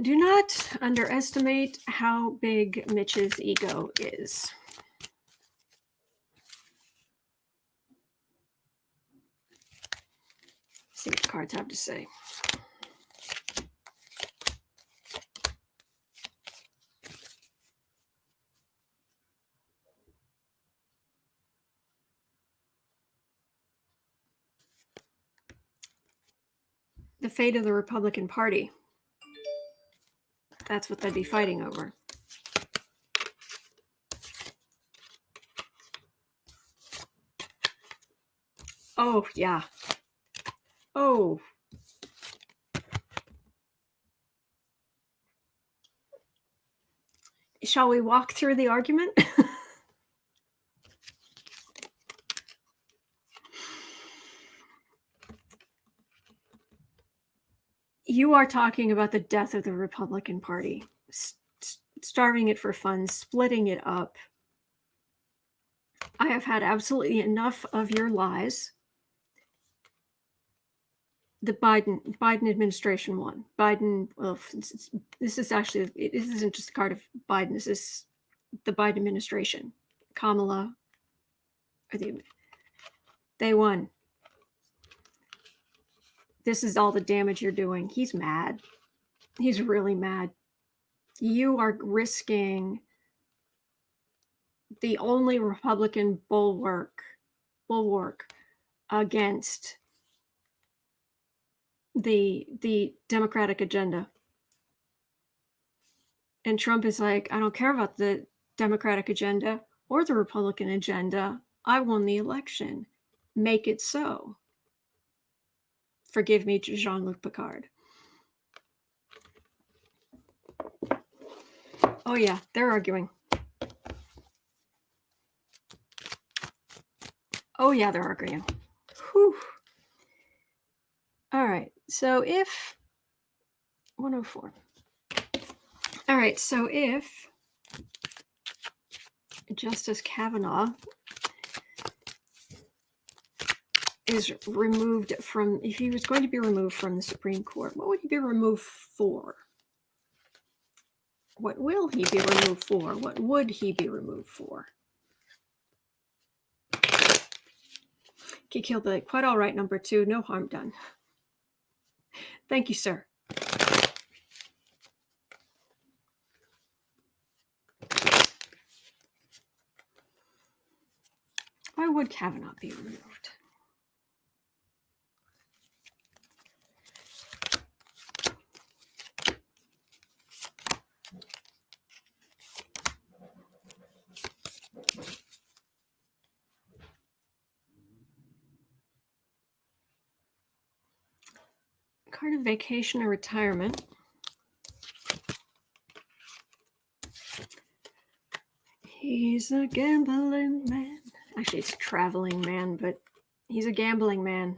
Do not underestimate how big Mitch's ego is. See what the cards have to say. The fate of the Republican Party. That's what they'd be fighting over. Oh, yeah. Oh. Shall we walk through the argument? You are talking about the death of the Republican Party, starving it for funds, splitting it up. I have had absolutely enough of your lies. The Biden administration won. Biden, well, this is actually, this isn't just a card of Biden. This is the Biden administration. Kamala, they won. This is all the damage you're doing. He's mad. He's really mad. You are risking the only Republican bulwark against the Democratic agenda. And Trump is like, I don't care about the Democratic agenda or the Republican agenda. I won the election. Make it so. Forgive me, Jean-Luc Picard. Oh yeah, they're arguing. Oh yeah, they're arguing. Whew. All right, so if 104. All right, so if Justice Kavanaugh is removed from, if he was going to be removed from the Supreme Court, what would he be removed for? What will he be removed for? What would he be removed for? Kiki will be like, quite all right, number 2, no harm done. Thank you, sir. Why would Kavanaugh be removed? Card of vacation or retirement. He's a gambling man. Actually, it's a traveling man, but he's a gambling man.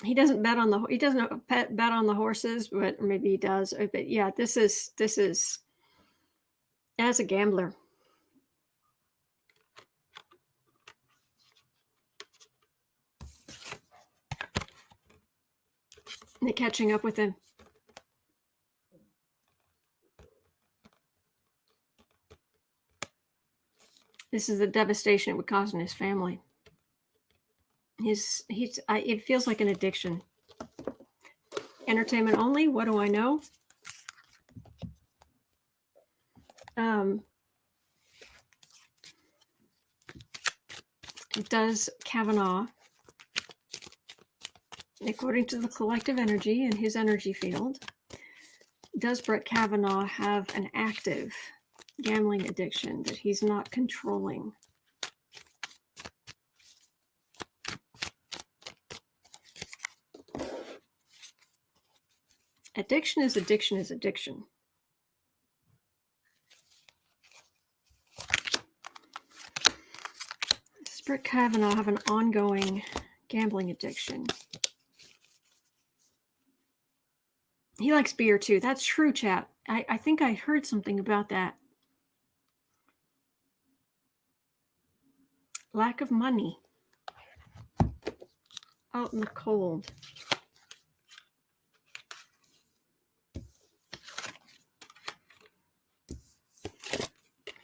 He doesn't bet on the. He doesn't bet on the horses, but or maybe he does. But yeah, this is as a gambler. And they're catching up with him. This is the devastation it would cause in his family. It feels like an addiction. Entertainment only. What do I know? Does Kavanaugh, according to the collective energy in his energy field, does Brett Kavanaugh have an active gambling addiction that he's not controlling? Addiction is addiction is addiction. Does Brett Kavanaugh have an ongoing gambling addiction? He likes beer too. That's true, chat. I think I heard something about that. Lack of money. Out in the cold.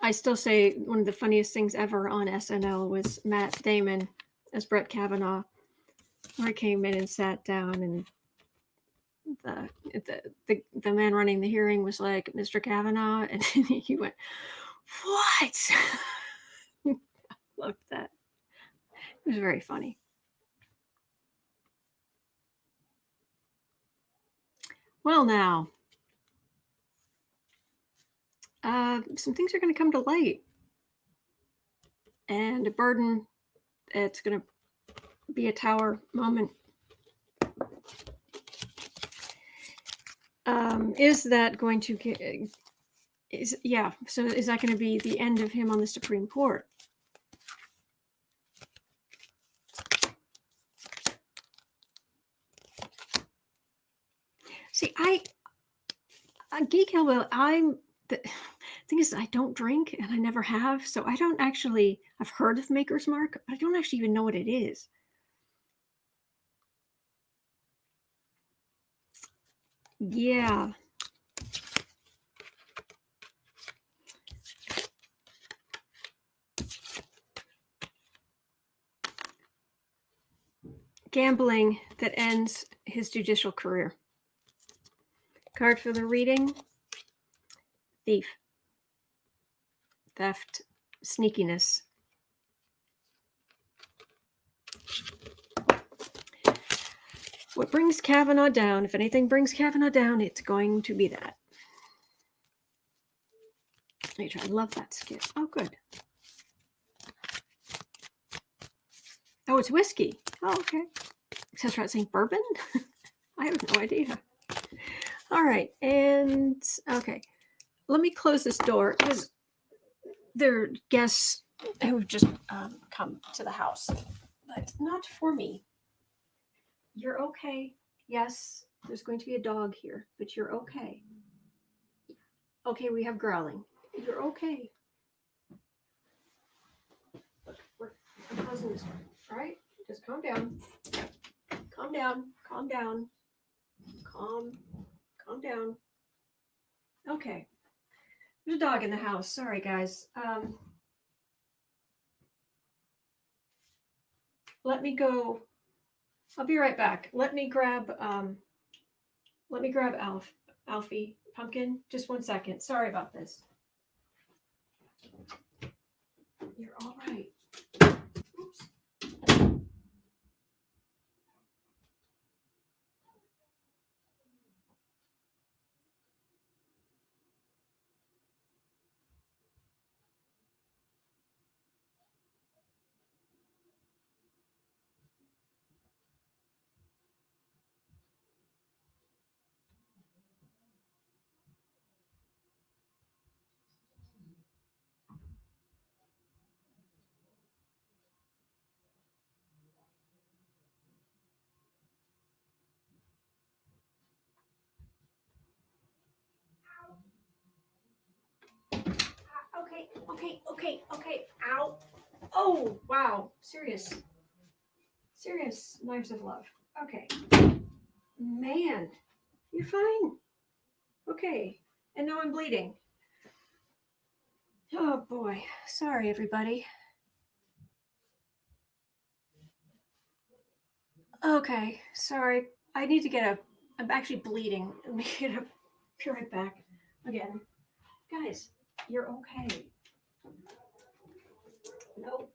I still say one of the funniest things ever on SNL was Matt Damon as Brett Kavanaugh, where he came in and sat down, and the man running the hearing was like, "Mr. Kavanaugh," and he went, "What?" I loved that. It was very funny. Well, now, some things are going to come to light, and a burden. It's going to be a tower moment. Is that going to get? So is that going to be the end of him on the Supreme Court? See, Geek Hillbilly, the thing is, I don't drink and I never have, so I don't actually, I've heard of Maker's Mark, but I don't actually even know what it is. Yeah. Gambling that ends his judicial career. Card for the reading: thief, theft, sneakiness. What brings Kavanaugh down? If anything brings Kavanaugh down, it's going to be that. I love that skit. Oh, good. Oh, it's whiskey. Oh, okay. Except for saying bourbon? I have no idea. All right. And, okay. Let me close this door because there are guests who have just come to the house, but not for me. You're okay. Yes, there's going to be a dog here, but you're okay. Okay, we have growling. You're okay. Look, I'm closing this door. All right? Just calm down. Calm down. Calm down. Calm down. Okay. There's a dog in the house. Sorry, guys. Let me go. I'll be right back. Let me grab Alfie Pumpkin. Just 1 second. Sorry about this. You're all right. Oops. Okay. Ow. Oh, wow. Serious knives of love. Okay. Man, you're fine. Okay. And now I'm bleeding. Oh boy. Sorry, everybody. Okay. Sorry. I need to get a. I'm actually bleeding. Let me get a. Be right back. Again. Guys, you're okay. Nope.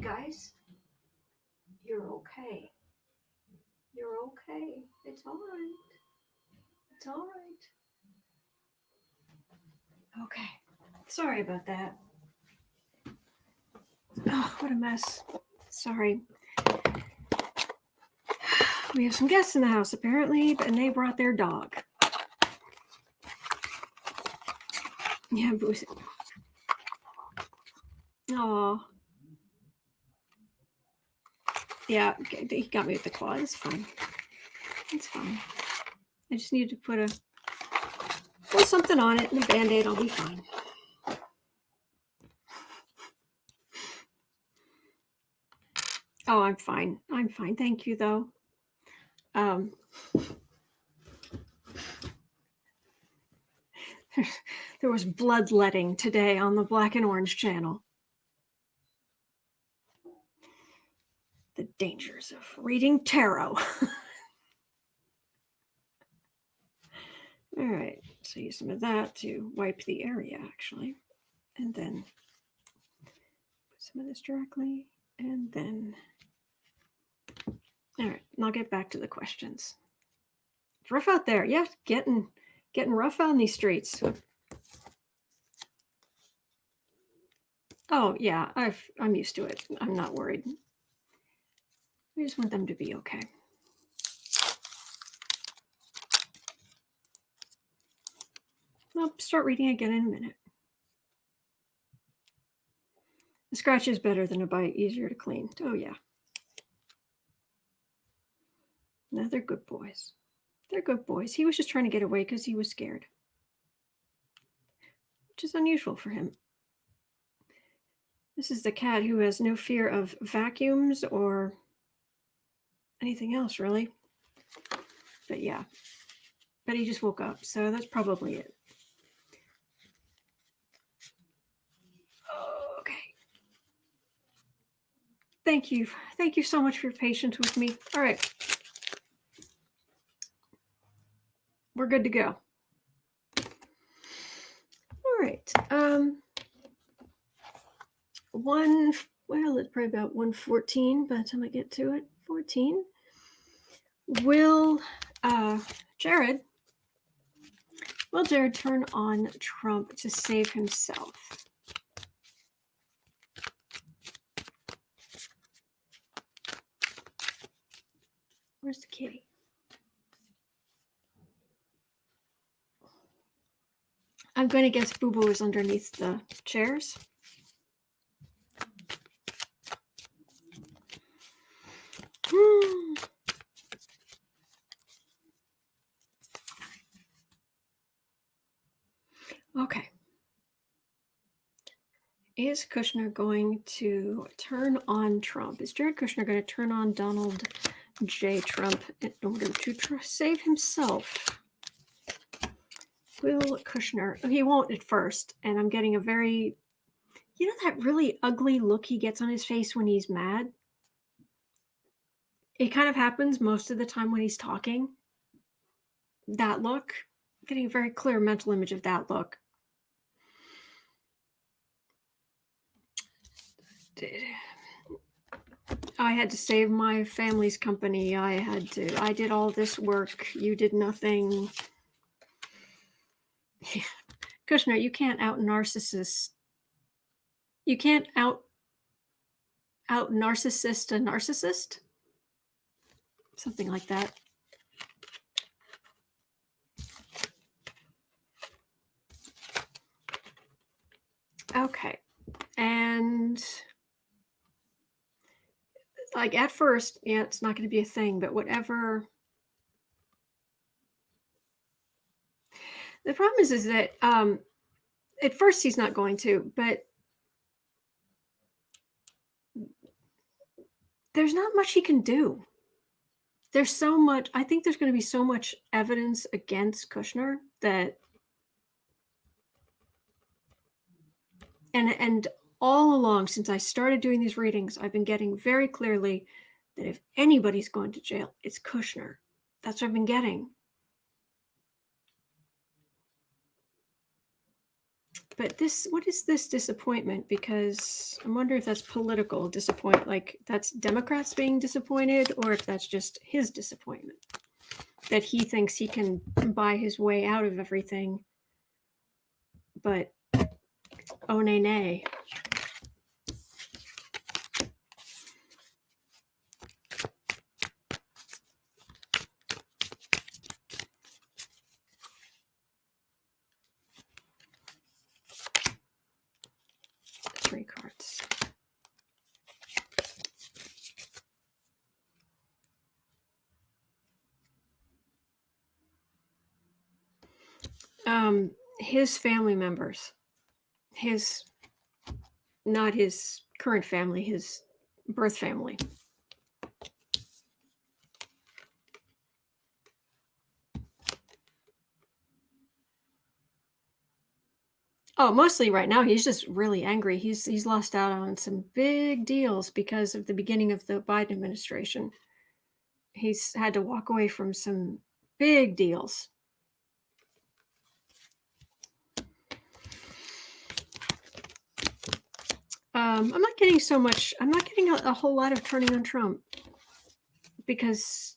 Guys, you're okay. You're okay. It's all right. It's all right. Okay. Sorry about that. Oh, what a mess. Sorry. We have some guests in the house apparently, and they brought their dog. Yeah, Boosie. Aw. Yeah, he got me with the claw. It's fine. It's fine. I just need to put something on it and a band-aid. I'll be fine. Oh, I'm fine. I'm fine. Thank you, though. There was bloodletting today on the Black and Orange channel. The dangers of reading tarot. All right, so use some of that to wipe the area, actually. And then put some of this directly, and then... All right, and I'll get back to the questions. It's rough out there. Yeah, getting rough on these streets. Oh, yeah, I'm used to it. I'm not worried. I just want them to be okay. I'll start reading again in a minute. A scratch is better than a bite, easier to clean. Oh, yeah. No, they're good boys. They're good boys. He was just trying to get away because he was scared, which is unusual for him. This is the cat who has no fear of vacuums or anything else, really. But yeah. But he just woke up, so that's probably it. Okay. Thank you. Thank you so much for your patience with me. All right. We're good to go. All right. It's probably about 1:14 by the time I get to it. 14. Will Jared turn on Trump to save himself? Where's the kitty? I'm going to guess Boo Boo is underneath the chairs. Okay. Is Kushner going to turn on Trump? Is Jared Kushner going to turn on Donald J. Trump in order to save himself? Will Kushner? He won't at first, and I'm getting a very, that really ugly look he gets on his face when he's mad? It kind of happens most of the time when he's talking. That look, I'm getting a very clear mental image of that look. I had to save my family's company. I did all this work. You did nothing. Kushner, you can't out narcissist. You can't out narcissist a narcissist. Something like that. Okay. And like at first, yeah, it's not going to be a thing, but whatever The problem is that at first he's not going to, but there's not much he can do. There's so much. I think there's going to be so much evidence against Kushner that, and all along since I started doing these readings, I've been getting very clearly that if anybody's going to jail, it's Kushner. That's what I've been getting. But what is this disappointment? Because I'm wondering if that's political disappointment, like that's Democrats being disappointed, or if that's just his disappointment that he thinks he can buy his way out of everything. But oh, nay, nay. Three cards. His family members, not his current family, his birth family. Oh, mostly right now he's just really angry. He's lost out on some big deals because of the beginning of the Biden administration. He's had to walk away from some big deals. I'm not getting so much. I'm not getting a whole lot of turning on Trump because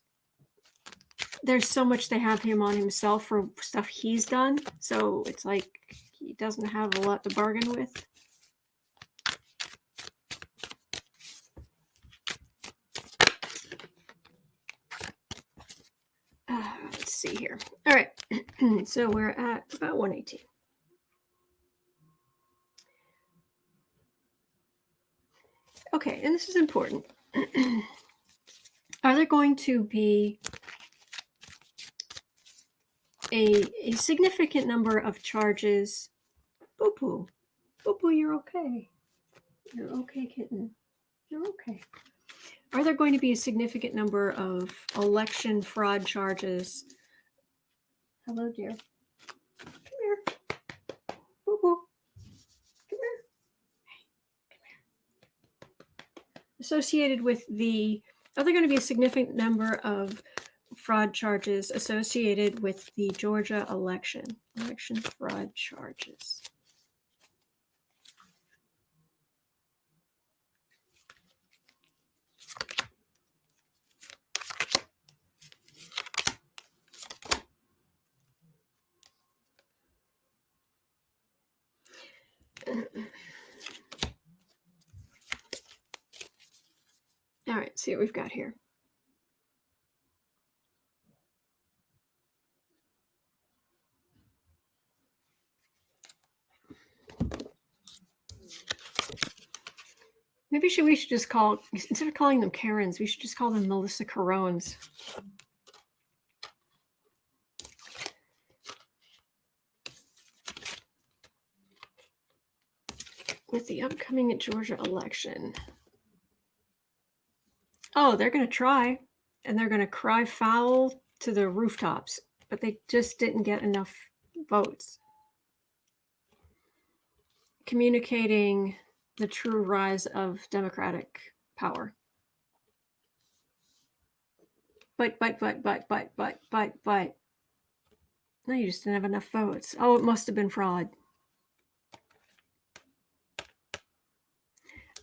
there's so much they have him on himself for stuff he's done. So it's like he doesn't have a lot to bargain with. Let's see here. All right. So we're at about 118. Okay, and this is important. Are there going to be a significant number of charges? Boo-boo. Boo-boo, you're okay. You're okay, kitten. You're okay. Are there going to be a significant number of election fraud charges? Hello, dear. Come here. Boo-boo. Come here. Hey, come here. Associated with are there going to be a significant number of fraud charges associated with the Georgia election fraud charges? All right, see what we've got here. Maybe we should just call, instead of calling them Karens, we should just call them Melissa Carones. With the upcoming Georgia election. Oh, they're going to try, and they're going to cry foul to the rooftops, but they just didn't get enough votes. Communicating the true rise of Democratic power. But. No, you just didn't have enough votes. Oh, it must have been fraud.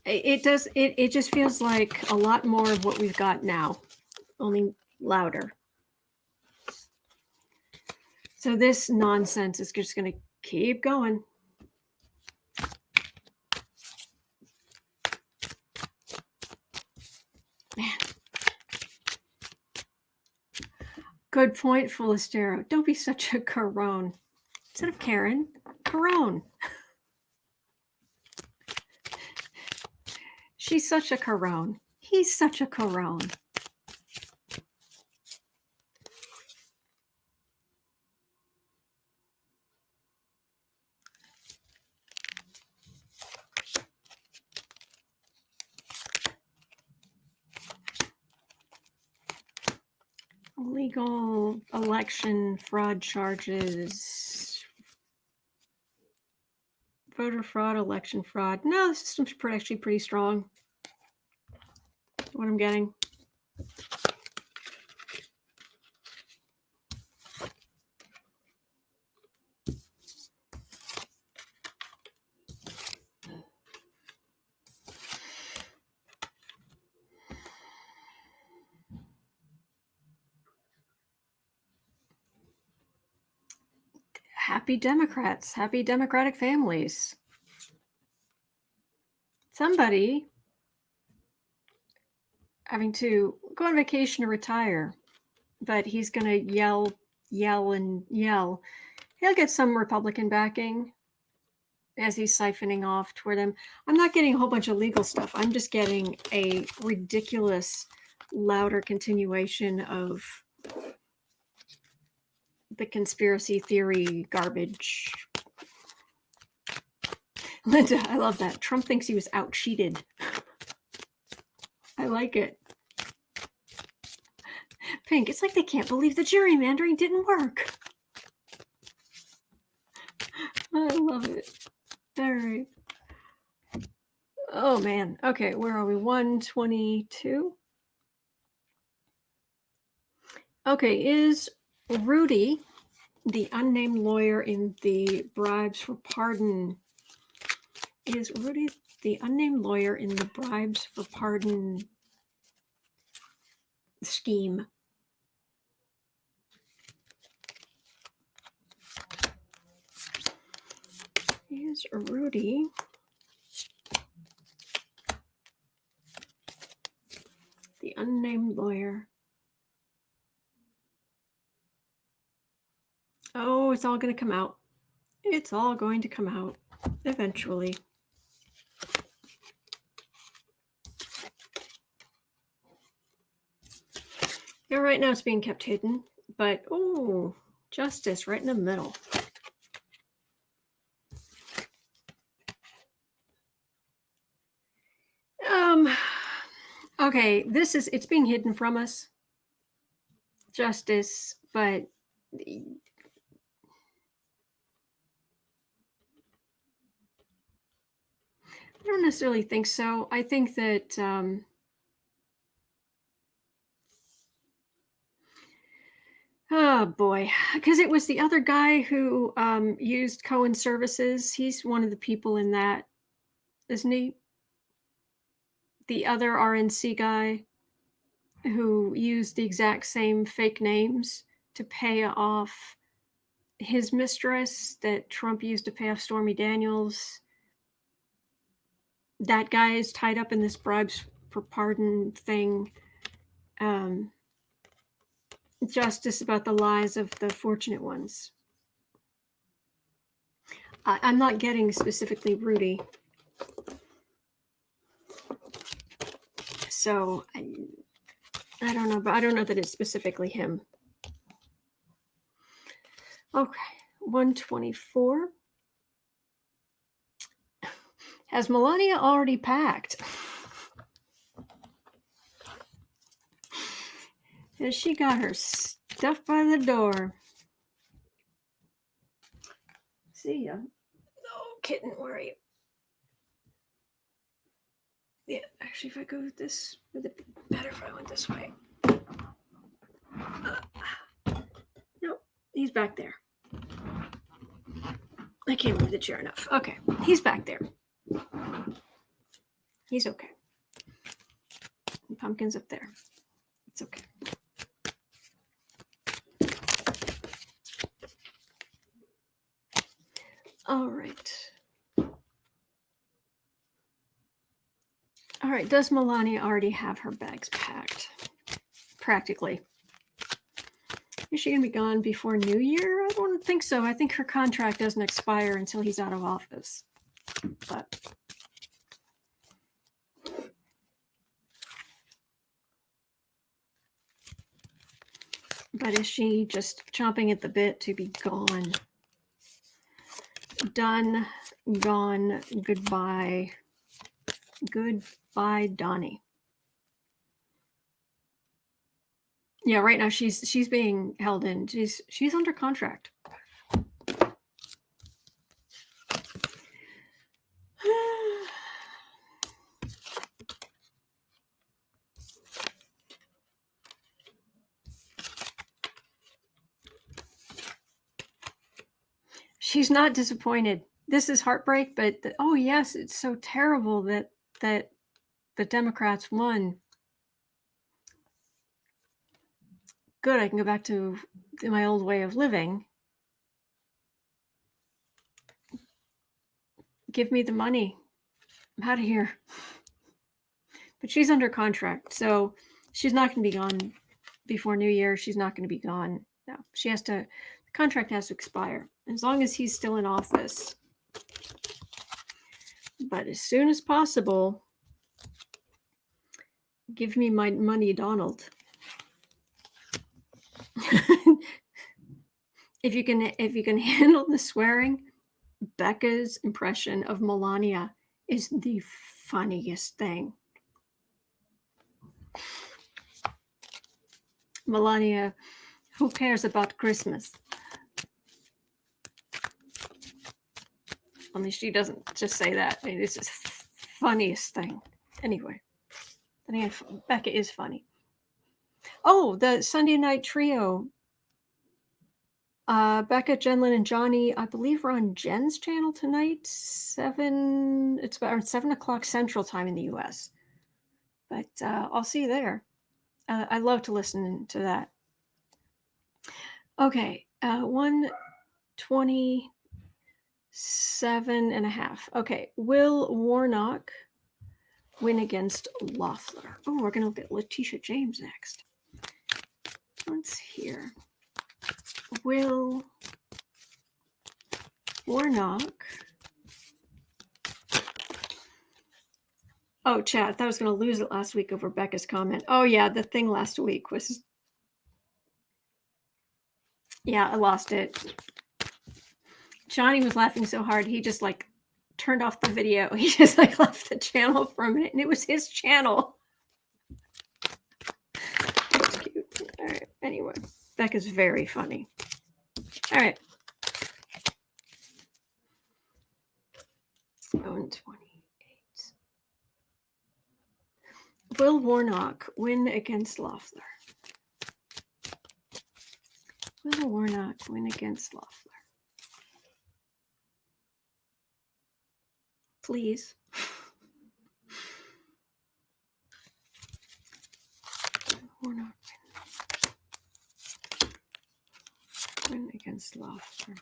It just feels like a lot more of what we've got now, only louder. So this nonsense is just going to keep going. Man. Good point, Filistero. Don't be such a Carone. Instead of Karen, Carone. She's such a Carone. He's such a Carone. Legal election fraud charges. Voter fraud, election fraud. No, the system's actually pretty strong. What I'm getting. Happy Democrats, happy Democratic families. Somebody having to go on vacation or retire, but he's going to yell. He'll get some Republican backing as he's siphoning off toward them. I'm not getting a whole bunch of legal stuff. I'm just getting a ridiculous, louder continuation of the conspiracy theory garbage. Linda, I love that. Trump thinks he was out-cheated. I like it. Pink, it's like they can't believe the gerrymandering didn't work. I love it. All right. Oh, man. Okay, where are we? 122. Okay, is Rudy, the unnamed lawyer in the Bribes for Pardon, is Rudy the unnamed lawyer in the Bribes for Pardon scheme? Is Rudy the unnamed lawyer? Oh, it's all going to come out. It's all going to come out eventually. Yeah, right now it's being kept hidden, but oh, justice right in the middle. Okay, it's being hidden from us. Justice, but I don't necessarily think so. I think that oh boy, because it was the other guy who used Cohen Services. He's one of the people in that, isn't he? The other RNC guy who used the exact same fake names to pay off his mistress that Trump used to pay off Stormy Daniels. That guy is tied up in this Bribes for Pardon thing. Justice about the lies of the fortunate ones. I'm not getting specifically Rudy. So I don't know, but I don't know that it's specifically him. Okay, 124. Has Melania already packed? Has she got her stuff by the door? See ya. Oh, kitten, where are you? Yeah, actually, if I go this, would it be better if I went this way? Nope, he's back there. I can't move the chair enough. Okay, he's back there. He's okay. The pumpkin's up there. It's okay. All right. All right, does Melania already have her bags packed? Practically. Is she going to be gone before New Year? I don't think so. I think her contract doesn't expire until he's out of office. But is she just chomping at the bit to be gone? Done, gone, goodbye. Goodbye, Donnie. Yeah, right now she's being held in. She's under contract. She's not disappointed. This is heartbreak, but oh yes, it's so terrible that the Democrats won. Good, I can go back to my old way of living. Give me the money. I'm out of here. But she's under contract, so she's not going to be gone before New Year. She's not going to be gone. No, she has to. The contract has to expire as long as he's still in office. But as soon as possible, give me my money, Donald. If you can handle the swearing, Becca's impression of Melania is the funniest thing. Melania, who cares about Christmas? I mean, she doesn't just say that. I mean, this is the funniest thing. Anyway, Becca is funny. Oh, the Sunday night trio. Becca, Jenlyn, and Johnny, I believe, are on Jen's channel tonight. It's about 7 o'clock Central Time in the U.S. But I'll see you there. I love to listen to that. Okay, 127.5. Okay, will Warnock win against Loeffler? Oh, we're going to look at Leticia James next. Let's hear. Will Warnock... Oh, chat, I thought I was going to lose it last week over Becca's comment. Oh, yeah, the thing last week was... Yeah, I lost it. Johnny was laughing so hard, he just, like, turned off the video. He just, like, left the channel for a minute, and it was his channel. That's cute. All right, anyway, Becca's very funny. All right. 128. Will Warnock win against Loeffler? Will Warnock win against Loeffler? Please. Warnock win against Loeffler.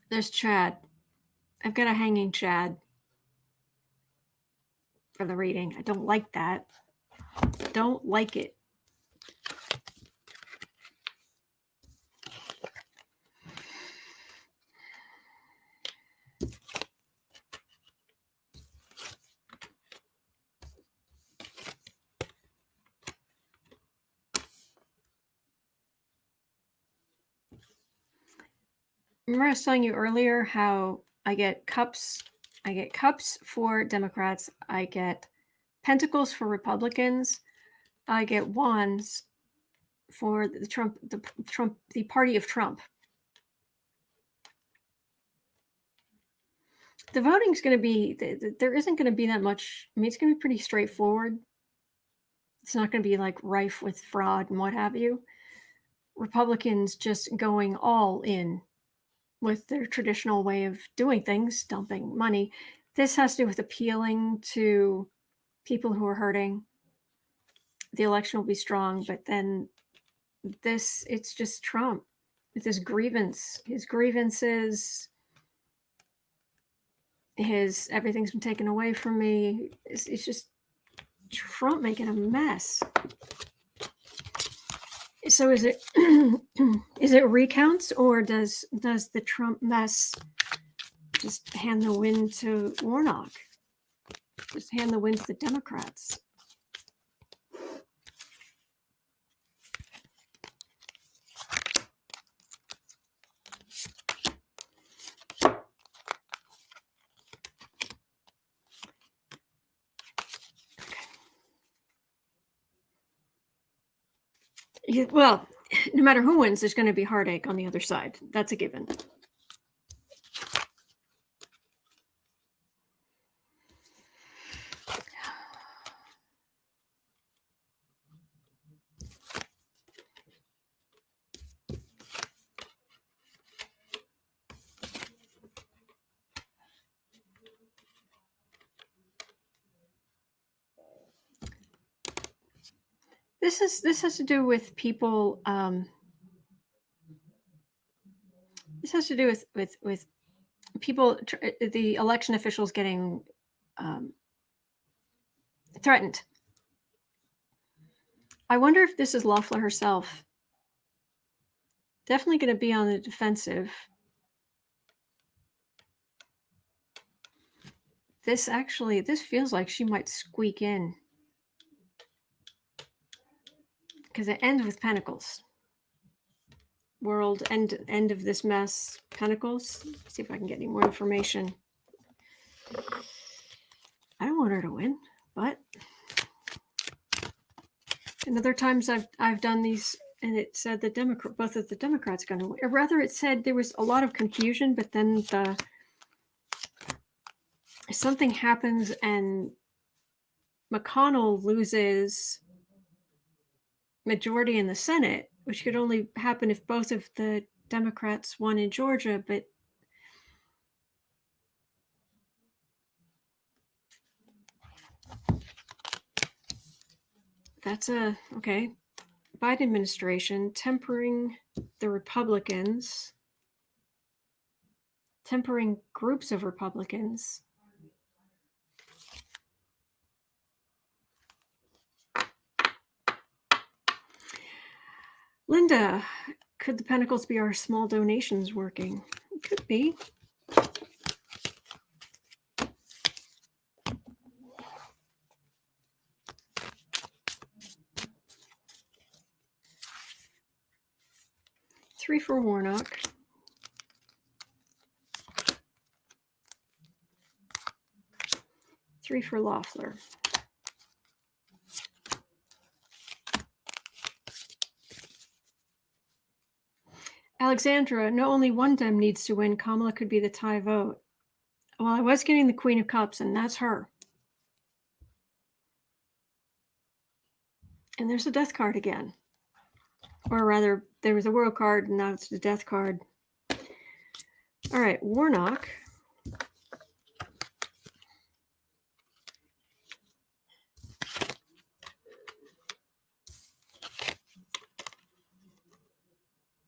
There's Chad. I've got a hanging Chad for the reading. I don't like that. Don't like it. Remember I was telling you earlier how I get cups for Democrats, I get pentacles for Republicans, I get wands for the party of Trump. The voting's going to be, there isn't going to be that much. I mean, it's going to be pretty straightforward. It's not going to be like rife with fraud and what have you. Republicans just going all in with their traditional way of doing things, dumping money. This has to do with appealing to people who are hurting. The election will be strong, but then it's just Trump with his grievances, everything's been taken away from me. It's just Trump making a mess. So is it is it recounts, or does the Trump mess just hand the win to Warnock? Just hand the win to the Democrats? Well, no matter who wins, there's going to be heartache on the other side. That's a given. This has to do with people. This has to do with people, the election officials getting threatened. I wonder if this is Loeffler herself. Definitely going to be on the defensive. This feels like she might squeak in. Because it ends with Pentacles. World, end of this mess. Pentacles. Let's see if I can get any more information. I don't want her to win, but and other times I've done these and it said both of the Democrats going to win. Or rather, it said there was a lot of confusion, but then something happens and McConnell loses majority in the Senate, which could only happen if both of the Democrats won in Georgia, but that's okay. Biden administration tempering the Republicans, tempering groups of Republicans. Linda, could the Pentacles be our small donations working? It could be. Three for Warnock. Three for Loeffler. Alexandra, no, only one Dem needs to win. Kamala could be the tie vote. Well, I was getting the Queen of Cups, and that's her. And there's the Death card again. Or rather, there was a World card, and now it's the Death card. All right, Warnock.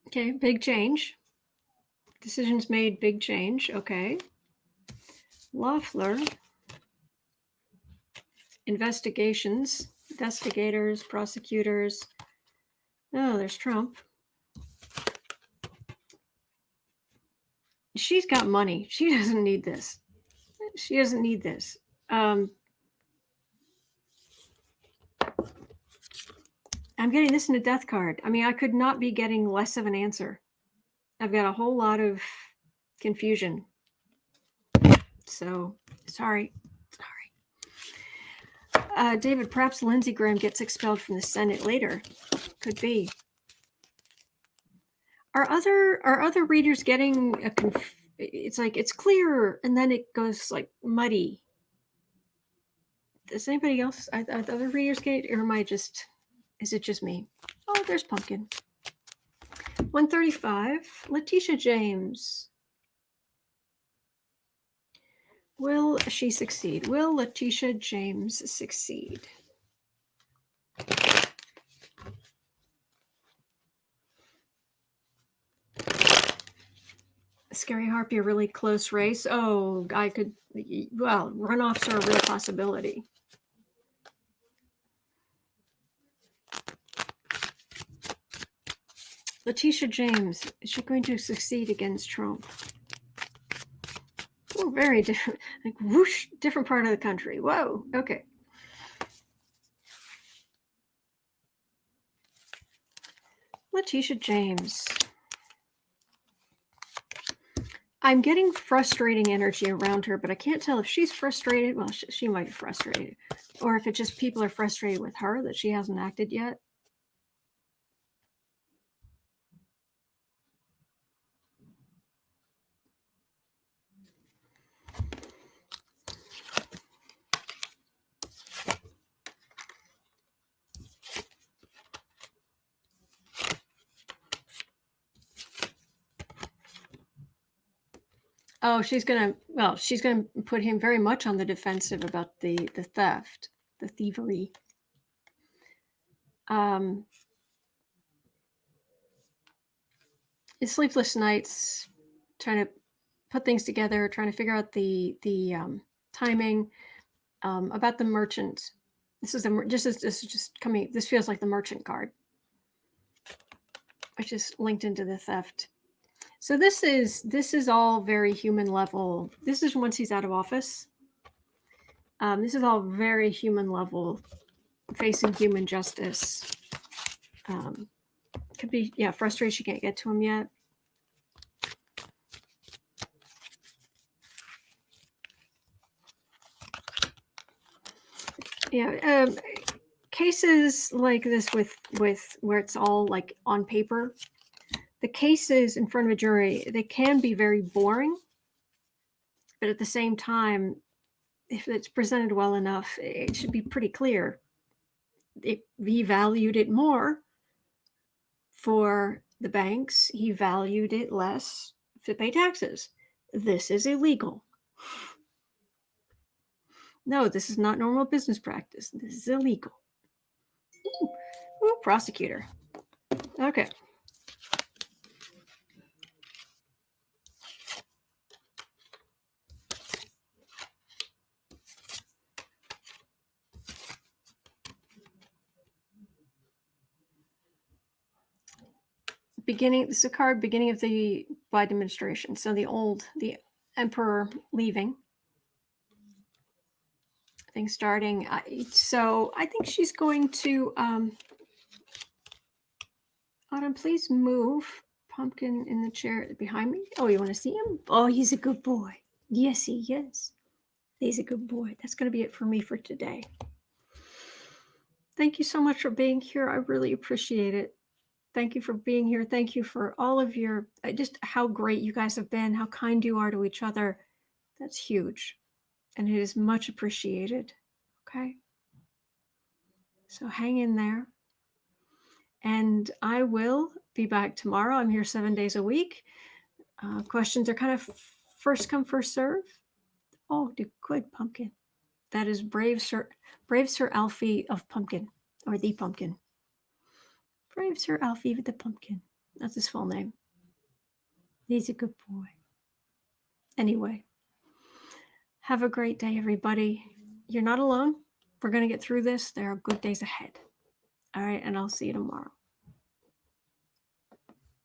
Okay, big change. Decisions made, big change. Okay. Loeffler. Investigations. Investigators, prosecutors. Oh, there's Trump. She's got money. She doesn't need this. She doesn't need this. I'm getting this in a Death card. I mean, I could not be getting less of an answer. I've got a whole lot of confusion. So, sorry. David, perhaps Lindsey Graham gets expelled from the Senate later. Could be. Are other readers getting it's like it's clear and then it goes like muddy? Does anybody else? Are other readers get it, or am I just? Is it just me? Oh, there's Pumpkin. 135. Leticia James. Will she succeed? Will Leticia James succeed? Scary Harpy, a really close race. Oh, runoffs are a real possibility. Leticia James, is she going to succeed against Trump? Oh, very different. Like whoosh, different part of the country. Whoa, okay. Leticia James. I'm getting frustrating energy around her, but I can't tell if she's frustrated. Well, she might be frustrated. Or if it just people are frustrated with her that she hasn't acted yet. Oh, she's gonna put him very much on the defensive about the theft, the thievery. His sleepless nights, trying to put things together, trying to figure out the timing, about the merchant. This is just coming. This feels like the merchant card, which is linked into the theft. So this is all very human level. This is once he's out of office. This is all very human level, facing human justice. Could be, yeah, frustration can't get to him yet. Yeah, cases like this with where it's all like on paper. The cases in front of a jury, they can be very boring, but at the same time, if it's presented well enough, it should be pretty clear. He valued it more for the banks. He valued it less to pay taxes. This is illegal. No, this is not normal business practice. This is illegal. Ooh, prosecutor. Okay. This is a card beginning of the Biden administration. So the emperor leaving. Things starting. So I think she's going to, Autumn, please move Pumpkin in the chair behind me. Oh, you want to see him? Oh, he's a good boy. Yes, he is. He's a good boy. That's going to be it for me for today. Thank you so much for being here. I really appreciate it. Thank you for being here. Thank you for all of your, just how great you guys have been, how kind you are to each other. That's huge. And it is much appreciated. Okay. So hang in there. And I will be back tomorrow. I'm here 7 days a week. Questions are kind of first come, first serve. Oh, good, Pumpkin. That is Brave Sir Alfie of Pumpkin, or the Pumpkin. Brave Sir Alfie the Pumpkin. That's his full name. He's a good boy. Anyway, have a great day, everybody. You're not alone. We're going to get through this. There are good days ahead. All right, and I'll see you tomorrow.